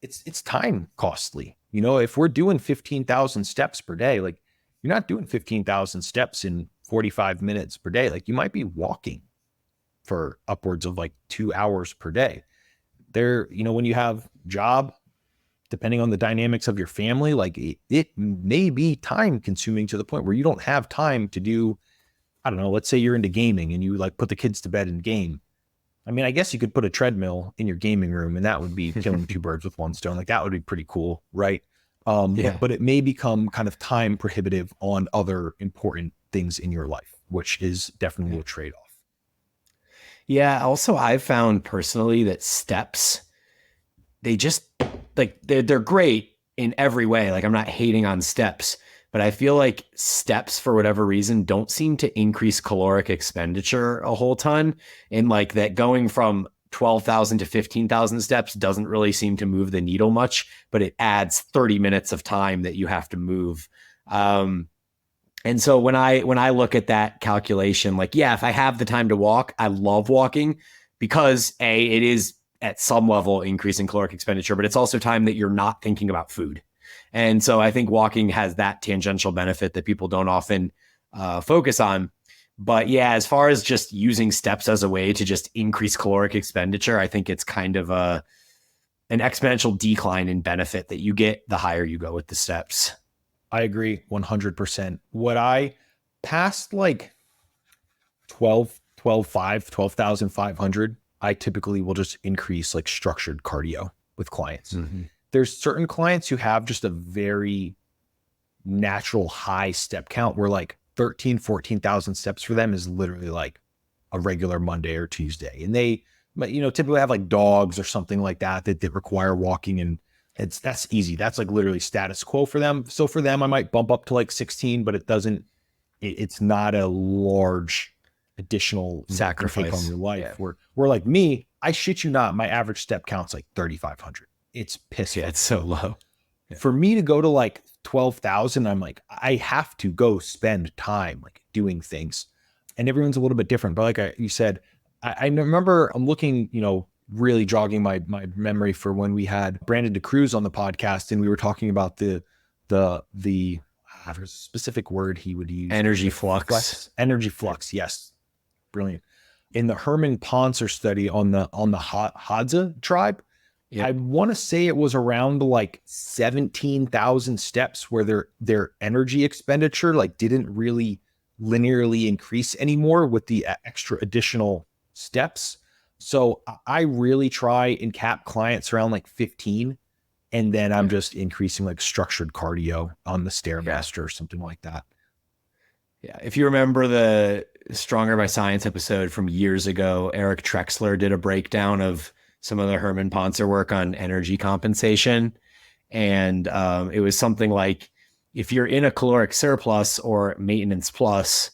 it's time costly. If we're doing 15,000 steps per day, like you're not doing 15,000 steps in 45 minutes per day. Like you might be walking for upwards of like 2 hours per day. When you have job, depending on the dynamics of your family, like it may be time consuming to the point where you don't have time to do, I don't know, let's say you're into gaming and you like put the kids to bed and game. I mean, I guess you could put a treadmill in your gaming room and that would be killing two birds with one stone. Like that would be pretty cool, right? But it may become kind of time prohibitive on other important things in your life, which is definitely a trade-off. Yeah. Also, I've found personally that steps, they just like, they're great in every way. Like I'm not hating on steps, but I feel like steps for whatever reason don't seem to increase caloric expenditure a whole ton. And like that going from 12,000 to 15,000 steps doesn't really seem to move the needle much, but it adds 30 minutes of time that you have to move. And so when I look at that calculation, like, yeah, if I have the time to walk, I love walking because it is at some level increasing caloric expenditure, but it's also time that you're not thinking about food. And so I think walking has that tangential benefit that people don't often focus on. But yeah, as far as just using steps as a way to just increase caloric expenditure, I think it's kind of an exponential decline in benefit that you get the higher you go with the steps. I agree 100%. What I past like 12,500, I typically will just increase like structured cardio with clients. Mm-hmm. There's certain clients who have just a very natural high step count where like 14,000 steps for them is literally like a regular Monday or Tuesday. And they, typically have like dogs or something like that require walking, and that's easy. That's like literally status quo for them. So for them, I might bump up to like 16, but it's not a large additional sacrifice on your life. Yeah. Where like me, I shit you not, my average step count's like 3,500. It's pissed. Yeah, it's so low. Yeah. For me to go to like 12,000, I'm like, I have to go spend time like doing things, and everyone's a little bit different. But like you said, I remember I'm looking, really jogging my memory for when we had Brandon DeCruz on the podcast, and we were talking about there's a specific word he would use. Energy flux. Energy flux. Yes. Brilliant. In the Herman Poncer study on the Hadza tribe, yep. I want to say it was around like 17,000 steps where their energy expenditure like didn't really linearly increase anymore with the extra additional steps. So I really try and cap clients around like 15, and then I'm just increasing like structured cardio on the Stairmaster or something like that. Yeah. If you remember the Stronger by Science episode from years ago, Eric Trexler did a breakdown of some of the Herman Poncer work on energy compensation. And it was something like, if you're in a caloric surplus or maintenance plus,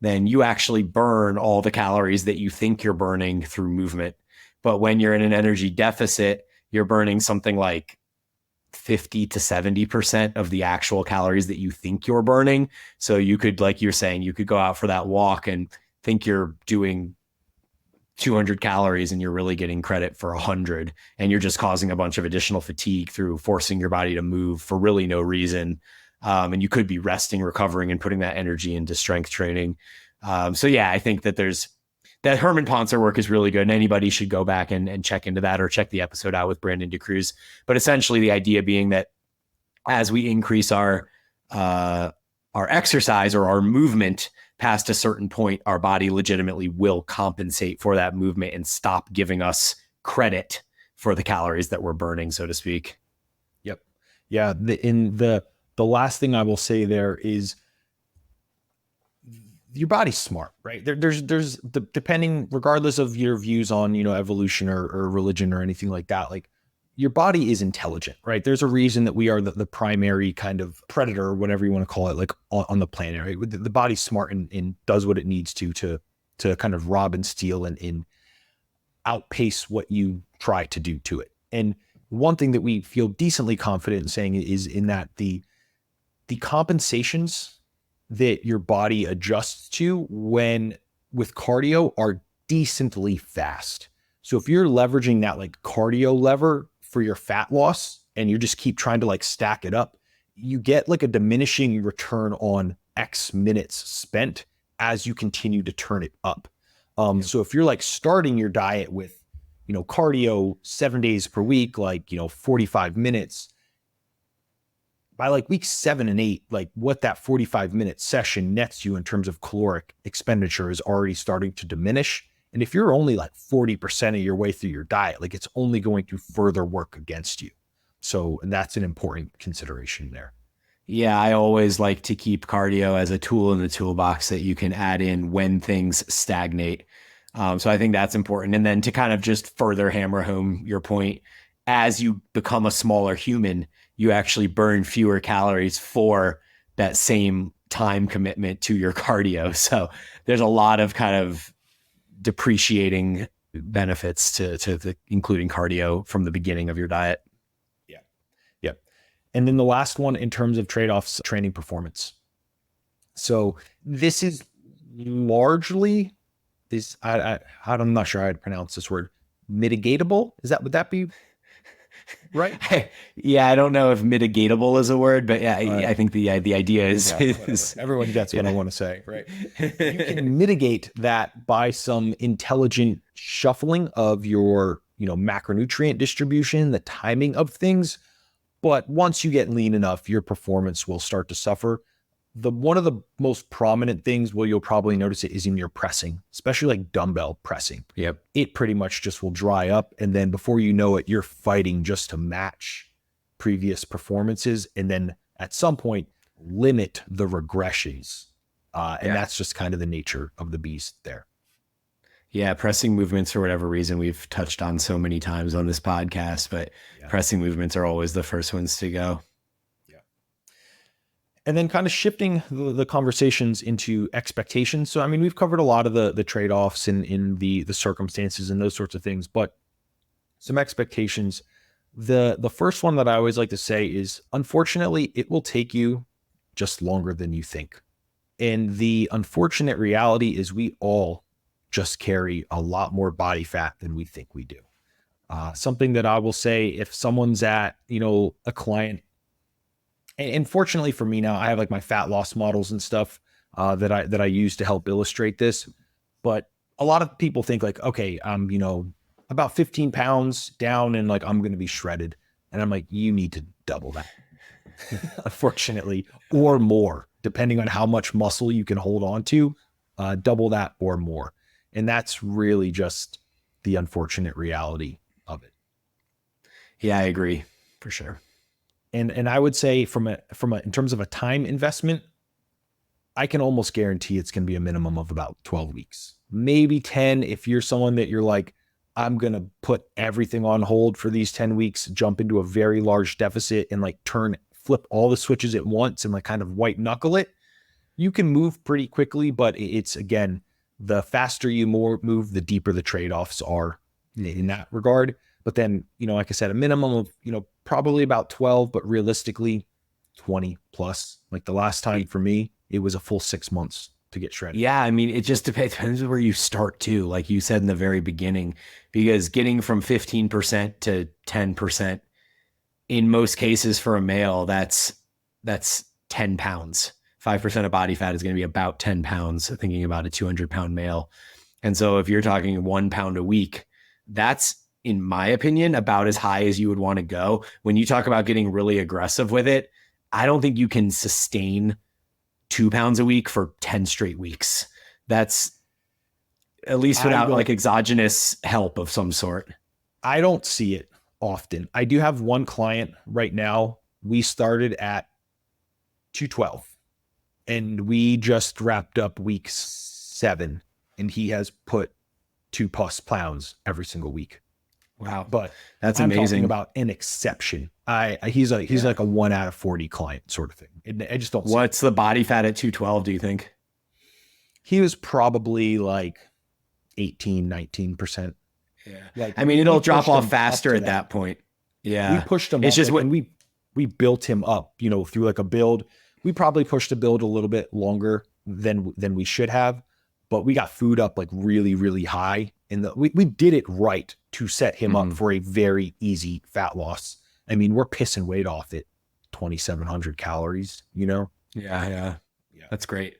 then you actually burn all the calories that you think you're burning through movement. But when you're in an energy deficit, you're burning something like 50 to 70% of the actual calories that you think you're burning. So you could, like you're saying, you could go out for that walk and think you're doing 200 calories and you're really getting credit for 100, and you're just causing a bunch of additional fatigue through forcing your body to move for really no reason. And you could be resting, recovering, and putting that energy into strength training. So yeah, I think that that Herman Poncer work is really good, and anybody should go back and check into that, or check the episode out with Brandon DeCruz. But essentially the idea being that as we increase our exercise or our movement past a certain point, our body legitimately will compensate for that movement and stop giving us credit for the calories that we're burning, so to speak. Yep. Yeah. The last thing I will say there is your body's smart, right? There's depending, regardless of your views on, evolution or religion or anything like that, like your body is intelligent, right? There's a reason that we are the primary kind of predator, or whatever you want to call it, like on the planet, right? The body's smart and does what it needs to kind of rob and steal and outpace what you try to do to it. And one thing that we feel decently confident in saying is in that the compensations that your body adjusts to when with cardio are decently fast. So if you're leveraging that like cardio lever for your fat loss and you just keep trying to like stack it up, you get like a diminishing return on X minutes spent as you continue to turn it up. So if you're like starting your diet with, cardio 7 days per week, like, 45 minutes, by like week 7 and 8, like what that 45-minute session nets you in terms of caloric expenditure is already starting to diminish. And if you're only like 40% of your way through your diet, like it's only going to further work against you. So that's an important consideration there. Yeah, I always like to keep cardio as a tool in the toolbox that you can add in when things stagnate. So I think that's important. And then to kind of just further hammer home your point, as you become a smaller human, you actually burn fewer calories for that same time commitment to your cardio. So there's a lot of kind of depreciating benefits to including cardio from the beginning of your diet. Yeah. Yeah. And then the last one in terms of trade-offs, training performance. So this is largely this, I'm not sure how to pronounce this word, mitigatable. Would that be right? Yeah, I don't know if mitigatable is a word, but yeah, Right. I think the idea is, Everyone gets what yeah. I want to say, right? You can mitigate that by some intelligent shuffling of your, macronutrient distribution, the timing of things. But once you get lean enough, your performance will start to suffer. One of the most prominent things where you'll probably notice it is in your pressing, especially like dumbbell pressing. Yep. It pretty much just will dry up. And then before you know it, you're fighting just to match previous performances. And then at some point, limit the regressions. And that's just kind of the nature of the beast there. Yeah, pressing movements, for whatever reason, we've touched on so many times on this podcast, but pressing movements are always the first ones to go. Yeah. And then kind of shifting the conversations into expectations. So, I mean, we've covered a lot of the trade-offs in the circumstances and those sorts of things, but some expectations. The first one that I always like to say is, unfortunately, it will take you just longer than you think. And the unfortunate reality is we all just carry a lot more body fat than we think we do. Something that I will say, if someone's at, a client, and fortunately for me now, I have like my fat loss models and stuff that I use to help illustrate this. But a lot of people think like, okay, I'm, about 15 pounds down and like, I'm going to be shredded. And I'm like, you need to double that, unfortunately, or more, depending on how much muscle you can hold on to, double that or more. And that's really just the unfortunate reality of it. Yeah, I agree for sure. And I would say in terms of a time investment, I can almost guarantee it's going to be a minimum of about 12 weeks, maybe 10. If you're someone that you're like, I'm going to put everything on hold for these 10 weeks, jump into a very large deficit and like flip all the switches at once and like kind of white knuckle it, you can move pretty quickly. But it's, again, the faster you move, the deeper the trade-offs are in that regard. But then, like I said, a minimum of, probably about 12, but realistically 20 plus. Like the last time for me, it was a full 6 months to get shredded. Yeah, I mean, it just depends where you start too, like you said in the very beginning, because getting from 15% to 10%, in most cases for a male, that's 10 pounds. 5% of body fat is going to be about 10 pounds, thinking about a 200-pound male. And so if you're talking 1 pound a week, that's, in my opinion, about as high as you would want to go. When you talk about getting really aggressive with it, I don't think you can sustain 2 pounds a week for 10 straight weeks. That's at least without like exogenous help of some sort. I don't see it often. I do have one client right now. We started at 212 and we just wrapped up week 7 and he has put 2+ pounds every single week. Wow. But that's I'm amazing. talking about an exception. He's like a 1 out of 40 client sort of thing. I just don't. What's the body fat at 212, do you think? He was probably like 18, 19%. Yeah. Like, I mean, it'll drop off faster at that point. Yeah. We pushed him it's up, just like, and we built him up, through like a build. We probably pushed the build a little bit longer than we should have, but we got food up like really, really high. And we did it right to set him up for a very easy fat loss. I mean, we're pissing weight off at 2,700 calories, Yeah. That's great.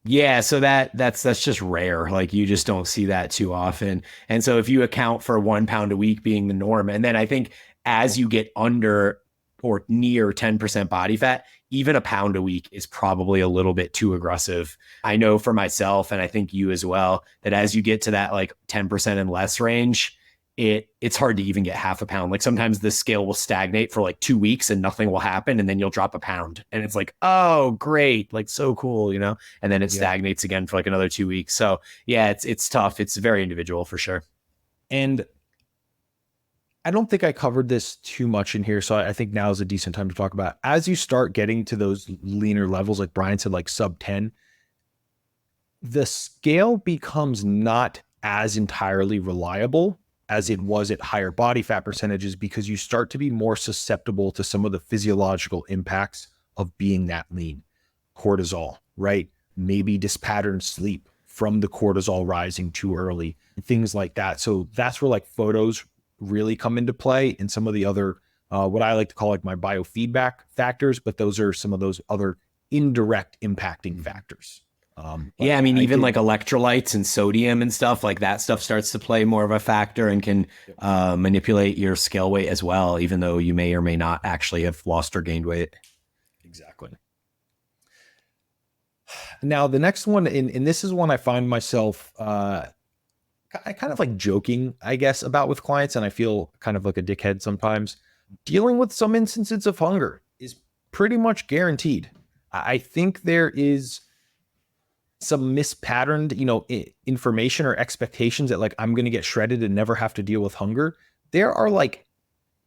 Yeah. So that's just rare. Like you just don't see that too often. And so if you account for 1 pound a week being the norm, and then I think as you get under or near 10% body fat, even a pound a week is probably a little bit too aggressive. I know for myself, and I think you as well, that as you get to that like 10% and less range, it's hard to even get half a pound. Like sometimes the scale will stagnate for like 2 weeks and nothing will happen. And then you'll drop a pound and it's like, oh, great. Like so cool, and then it stagnates again for like another 2 weeks. So yeah, it's tough. It's very individual for sure. And I don't think I covered this too much in here, so I think now is a decent time to talk about it. As you start getting to those leaner levels, like Bryan said, like sub 10, the scale becomes not as entirely reliable as it was at higher body fat percentages, because you start to be more susceptible to some of the physiological impacts of being that lean. Cortisol, right? Maybe dispatterned sleep from the cortisol rising too early, things like that. So that's where like photos really come into play, and some of the other, what I like to call like my biofeedback factors, but those are some of those other indirect impacting factors. Yeah, I mean, even like electrolytes and sodium and stuff like that stuff starts to play more of a factor and can manipulate your scale weight as well, even though you may or may not actually have lost or gained weight. Exactly. Now, the next one, and this is one I find myself I kind of like joking, I guess, about with clients, and I feel kind of like a dickhead sometimes. Dealing with some instances of hunger is pretty much guaranteed. I think there is some mispatterned, information or expectations that like I'm going to get shredded and never have to deal with hunger. There are like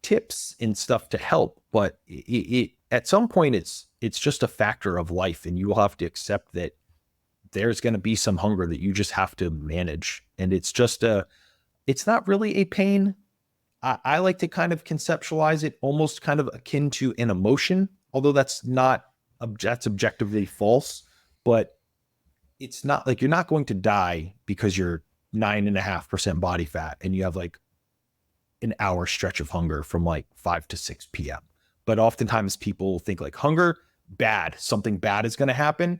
tips and stuff to help, but it at some point it's just a factor of life, and you will have to accept that there's going to be some hunger that you just have to manage. And it's not really a pain. I like to kind of conceptualize it almost kind of akin to an emotion, although that's objectively false, but it's not like you're not going to die because you're 9.5% body fat and you have like an hour stretch of hunger from like 5 to 6 p.m. But oftentimes people think like hunger, bad, something bad is going to happen.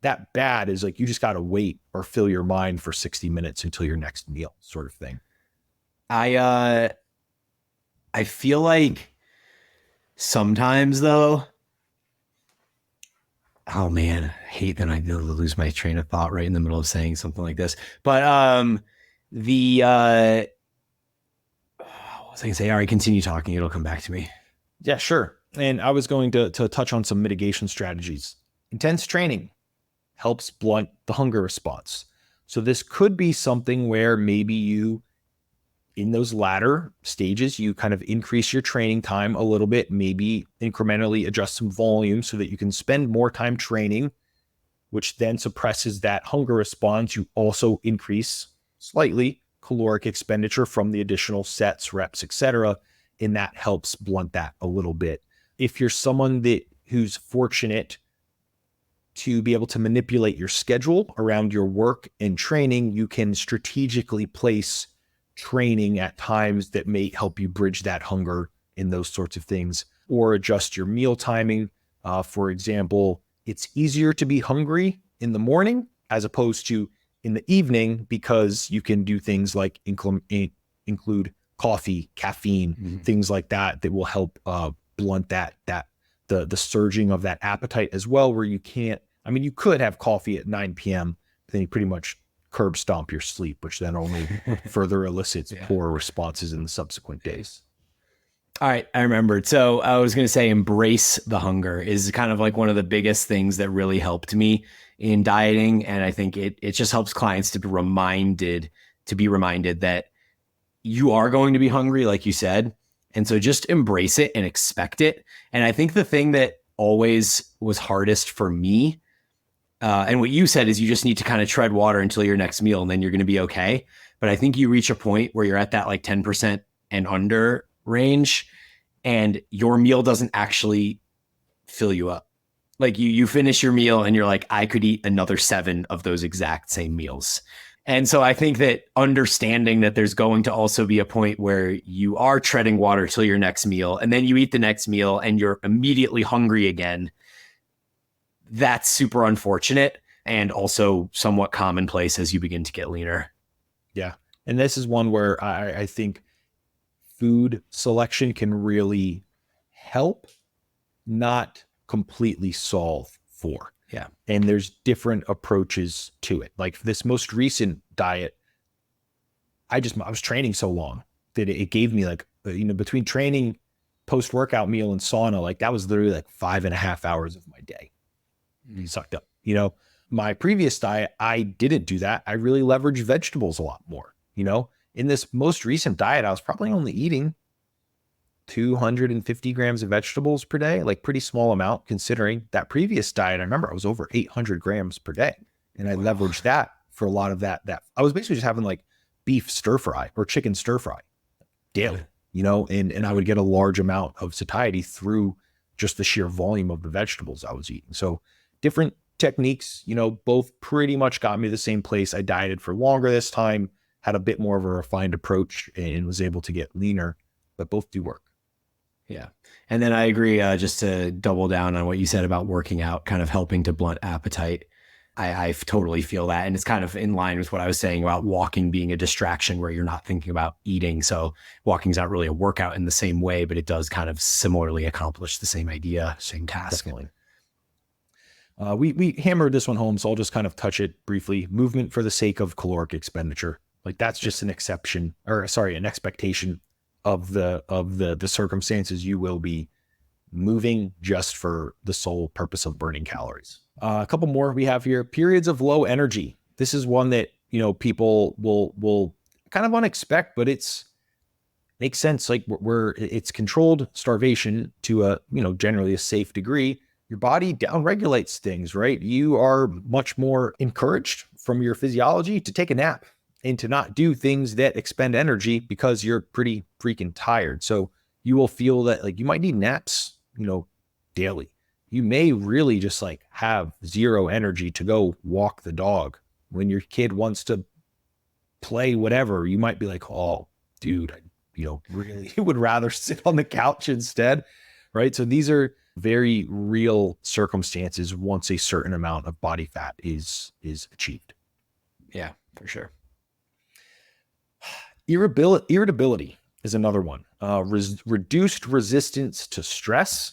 That bad is like, you just got to wait or fill your mind for 60 minutes until your next meal, sort of thing. I feel like sometimes though, oh man, I hate that I lose my train of thought right in the middle of saying something like this. But what was I gonna say? All right, continue talking. It'll come back to me. Yeah, sure. And I was going to touch on some mitigation strategies. Intense training helps blunt the hunger response. So this could be something where maybe you, in those latter stages, you kind of increase your training time a little bit, maybe incrementally adjust some volume so that you can spend more time training, which then suppresses that hunger response. You also increase slightly caloric expenditure from the additional sets, reps, etc., and that helps blunt that a little bit. If you're someone who's fortunate to be able to manipulate your schedule around your work and training, you can strategically place training at times that may help you bridge that hunger in those sorts of things, or adjust your meal timing. For example, it's easier to be hungry in the morning as opposed to in the evening, because you can do things like include coffee, caffeine, things like that will help blunt the surging of that appetite as well, where you could have coffee at 9 p.m., then you pretty much curb stomp your sleep, which then only further elicits poor responses in the subsequent days. All right, I remembered. So I was going to say embrace the hunger is kind of like one of the biggest things that really helped me in dieting. And I think it just helps clients to be reminded that you are going to be hungry, like you said. And so just embrace it and expect it. And I think the thing that always was hardest for me, and what you said, is you just need to kind of tread water until your next meal and then you're going to be okay. But I think you reach a point where you're at that like 10% and under range and your meal doesn't actually fill you up. Like you finish your meal and you're like, I could eat another 7 of those exact same meals. And so I think that understanding that there's going to also be a point where you are treading water till your next meal, and then you eat the next meal and you're immediately hungry again, that's super unfortunate and also somewhat commonplace as you begin to get leaner. Yeah. And this is one where I think food selection can really help, not completely solve for. Yeah. And there's different approaches to it. Like this most recent diet, I was training so long that it gave me like, between training, post-workout meal and sauna, like that was literally like 5.5 hours of my day. Sucked up. My previous diet, I didn't do that. I really leveraged vegetables a lot more. In this most recent diet, I was probably only eating 250 grams of vegetables per day, like pretty small amount considering that previous diet. I remember I was over 800 grams per day, and I leveraged that for a lot of that. I was basically just having like beef stir fry or chicken stir fry daily, and I would get a large amount of satiety through just the sheer volume of the vegetables I was eating. So different techniques, both pretty much got me to the same place. I dieted for longer this time, had a bit more of a refined approach, and was able to get leaner, but both do work. Yeah. And then I agree, just to double down on what you said about working out, kind of helping to blunt appetite. I totally feel that. And it's kind of in line with what I was saying about walking being a distraction where you're not thinking about eating. So walking's not really a workout in the same way, but it does kind of similarly accomplish the same idea, same task. Definitely. We hammered this one home, so I'll just kind of touch it briefly. Movement for the sake of caloric expenditure. Like that's just an expectation of the circumstances. You will be moving just for the sole purpose of burning calories. A couple more we have here. Periods of low energy. This is one that, people will kind of unexpect, but makes sense. Like it's controlled starvation to a, generally a safe degree. Your body downregulates things, right? You are much more encouraged from your physiology to take a nap and to not do things that expend energy because you're pretty freaking tired. So you will feel that like you might need naps, daily. You may really just like have zero energy to go walk the dog. When your kid wants to play whatever, you might be like, oh, dude, really would rather sit on the couch instead, right? So these are very real circumstances once a certain amount of body fat is achieved. Yeah, for sure. Irritability is another one. Reduced resistance to stress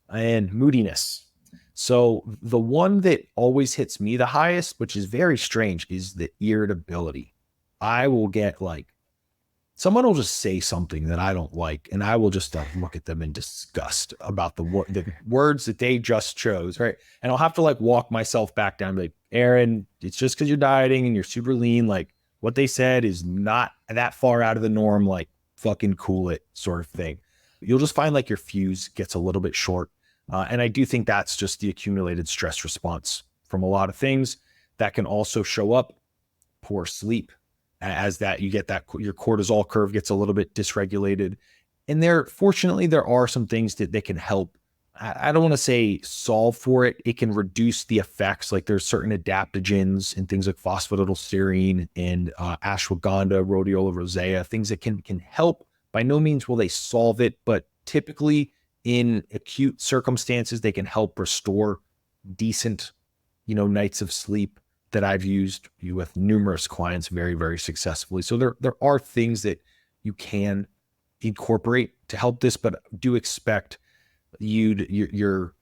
and moodiness. So the one that always hits me the highest, which is very strange, is the irritability. I will get like, someone will just say something that I don't like, and I will just look at them in disgust about the words that they just chose, right? And I'll have to like walk myself back down, like, Aaron, it's just because you're dieting and you're super lean. Like what they said is not that far out of the norm, like fucking cool it sort of thing. You'll just find like your fuse gets a little bit short. And I do think that's just the accumulated stress response from a lot of things that can also show up. Poor sleep, as that you get that your cortisol curve gets a little bit dysregulated. And fortunately, there are some things that they can help. I don't want to say solve for it. It can reduce the effects. Like there's certain adaptogens and things like phosphatidylserine and ashwagandha, rhodiola rosea, things that can help. By no means will they solve it, but typically in acute circumstances, they can help restore decent, nights of sleep that I've used with numerous clients very, very successfully. So there are things that you can incorporate to help this, but do expect your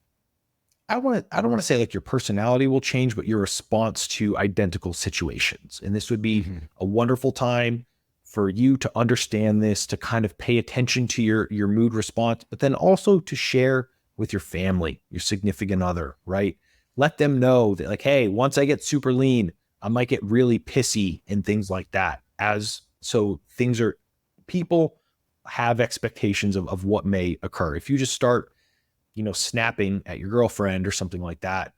I don't want to say like your personality will change, but your response to identical situations. And this would be a wonderful time for you to understand this, to kind of pay attention to your mood response, but then also to share with your family, your significant other, right? Let them know that like, hey, once I get super lean, I might get really pissy and things like that. People have expectations of what may occur. If you just start, snapping at your girlfriend or something like that,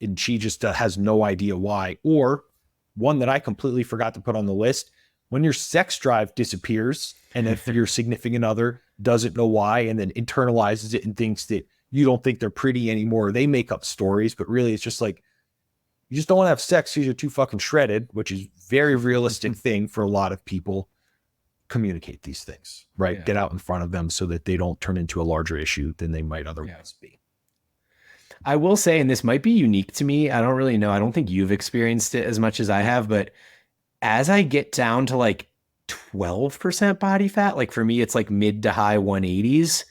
and she just has no idea why, or one that I completely forgot to put on the list, when your sex drive disappears, and if your significant other doesn't know why and then internalizes it and thinks that you don't think they're pretty anymore, they make up stories, but really it's just like, you just don't want to have sex because you're too fucking shredded, which is very realistic thing for a lot of people. Communicate these things, right? Yeah. Get out in front of them so that they don't turn into a larger issue than they might otherwise be. I will say, and this might be unique to me, I don't really know, I don't think you've experienced it as much as I have, but as I get down to like 12% body fat, like for me, it's like mid to high 180s,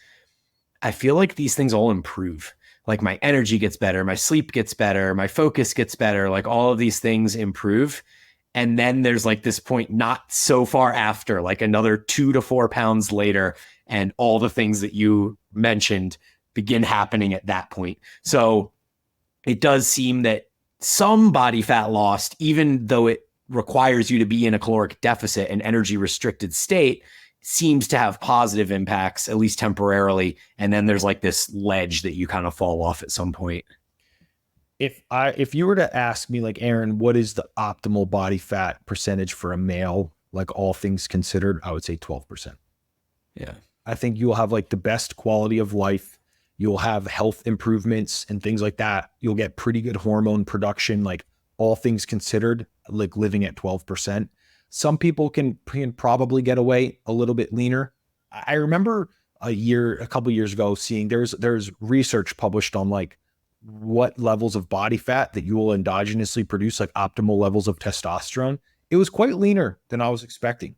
I feel like these things all improve. Like my energy gets better, my sleep gets better, my focus gets better, like all of these things improve. And then there's like this point not so far after, like another 2 to 4 pounds later, and all the things that you mentioned begin happening at that point. So it does seem that some body fat lost, even though it requires you to be in a caloric deficit and energy restricted state, seems to have positive impacts, at least temporarily. And then there's like this ledge that you kind of fall off at some point. If you were to ask me, like, Aaron, what is the optimal body fat percentage for a male, like all things considered, I would say 12%. Yeah. I think you'll have like the best quality of life. You'll have health improvements and things like that. You'll get pretty good hormone production, like all things considered, like living at 12%. Some people can probably get away a little bit leaner. I remember a couple years ago seeing there's research published on like what levels of body fat that you will endogenously produce, like optimal levels of testosterone. It was quite leaner than I was expecting.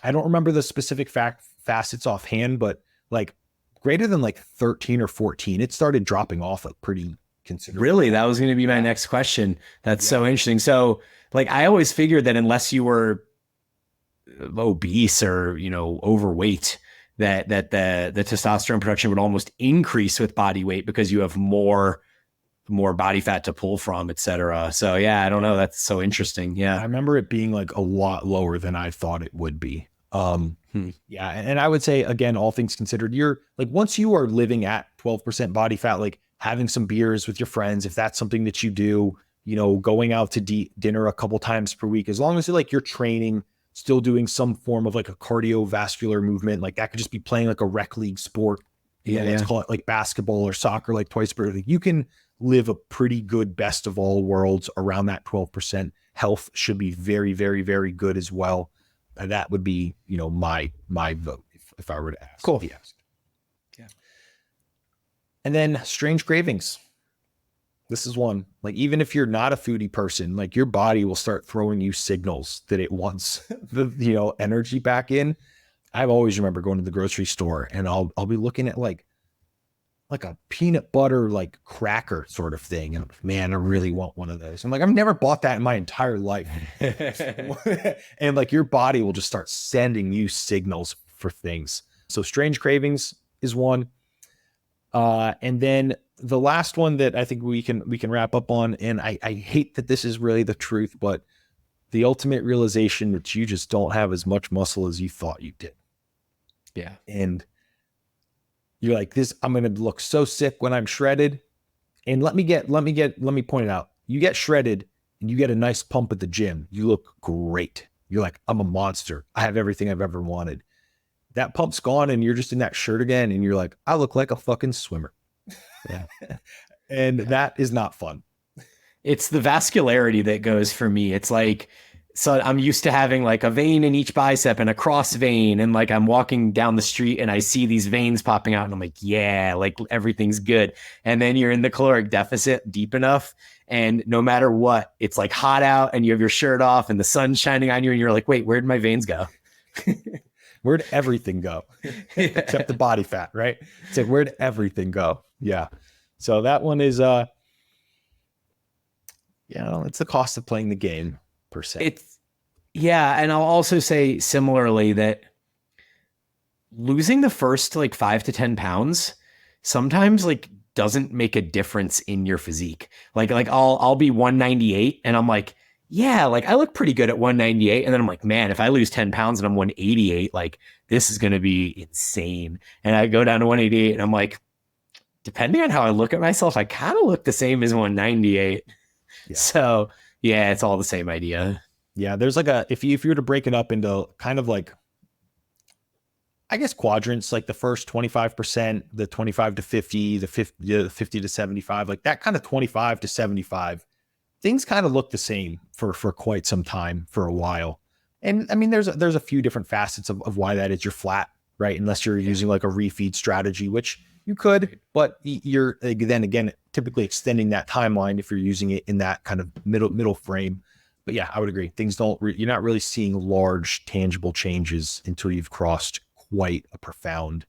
I don't remember the specific facets offhand, but like greater than like 13 or 14, it started dropping off a pretty considerable. Really? That was going to be my next question. That's so interesting. So like, I always figured that unless you were obese or, you know, overweight, that the testosterone production would almost increase with body weight because you have more body fat to pull from, et cetera. So yeah, I don't know. That's so interesting. Yeah. I remember it being like a lot lower than I thought it would be. Yeah. And I would say, again, all things considered, you're like, once you are living at 12% body fat, like having some beers with your friends, if that's something that you do, you know, going out to dinner a couple times per week, as long as like you're training, still doing some form of like a cardiovascular movement, like that could just be playing like a rec league sport. Let's call it like basketball or soccer, like twice per week. You can live a pretty good best of all worlds around that 12%. Health should be very, very, very good as well. And that would be, you know, my vote if I were to ask. Cool. Yeah. And then strange cravings. This is one, like, even if you're not a foodie person, like your body will start throwing you signals that it wants the, you know, energy back in. I always remember going to the grocery store and I'll be looking at like a peanut butter, like cracker sort of thing. And man, I really want one of those. I'm like, I've never bought that in my entire life. And like your body will just start sending you signals for things. So strange cravings is one. And then the last one that I think we can wrap up on, and I hate that this is really the truth, but the ultimate realization that you just don't have as much muscle as you thought you did. Yeah. And you're like, I'm going to look so sick when I'm shredded. And let me point it out. You get shredded and you get a nice pump at the gym. You look great. You're like, I'm a monster. I have everything I've ever wanted. That pump's gone and you're just in that shirt again. And you're like, I look like a fucking swimmer. Yeah. And that is not fun. It's the vascularity that goes for me. It's like, so I'm used to having like a vein in each bicep and a cross vein. And like, I'm walking down the street and I see these veins popping out and I'm like, yeah, like everything's good. And then you're in the caloric deficit deep enough. And no matter what, it's like hot out and you have your shirt off and the sun's shining on you. And you're like, wait, where'd my veins go? Where'd everything go? Except the body fat, right? It's like, where'd everything go? Yeah. So that one is, it's the cost of playing the game per se. And I'll also say similarly that losing the first like 5 to 10 pounds sometimes like doesn't make a difference in your physique. Like I'll be 198 and I'm like, yeah, like I look pretty good at 198. And then I'm like, man, if I lose 10 pounds and I'm 188, like this is going to be insane. And I go down to 188 and I'm like, depending on how I look at myself, I kind of look the same as 198. Yeah. So yeah, it's all the same idea. Yeah. There's like if you were to break it up into kind of like, I guess quadrants, like the first 25%, the 25 to 50, the 50 to 75, like that kind of 25 to 75, things kind of look the same for quite some time, for a while. And I mean, there's a few different facets of why that is. You're flat, right? Unless you're using like a refeed strategy, which you could, but you're then again, typically extending that timeline if you're using it in that kind of middle frame. But yeah, I would agree. Things you're not really seeing large tangible changes until you've crossed quite a profound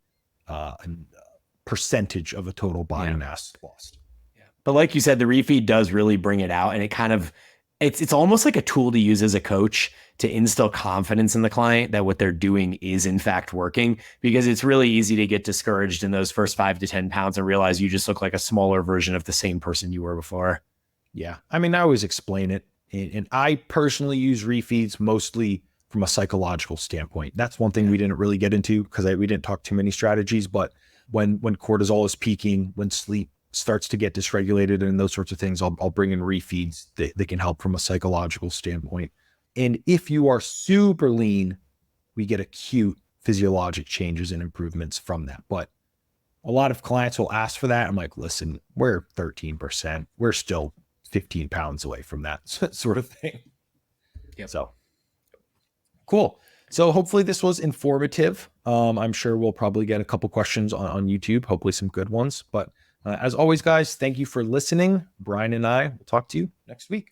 percentage of a total body mass lost. Yeah. But like you said, the refeed does really bring it out, and it kind of, it's almost like a tool to use as a coach to instill confidence in the client that what they're doing is in fact working, because it's really easy to get discouraged in those first 5 to 10 pounds and realize you just look like a smaller version of the same person you were before. Yeah. I mean, I always explain it, and I personally use refeeds mostly from a psychological standpoint. That's one thing we didn't really get into because we didn't talk too many strategies, but when cortisol is peaking, when sleep starts to get dysregulated and those sorts of things, I'll bring in refeeds that can help from a psychological standpoint. And if you are super lean, we get acute physiologic changes and improvements from that. But a lot of clients will ask for that. I'm like, listen, we're 13%. We're still 15 pounds away from that sort of thing. Yep. So cool. So hopefully this was informative. I'm sure we'll probably get a couple questions on YouTube, hopefully some good ones. But as always, guys, thank you for listening. Bryan and I will talk to you next week.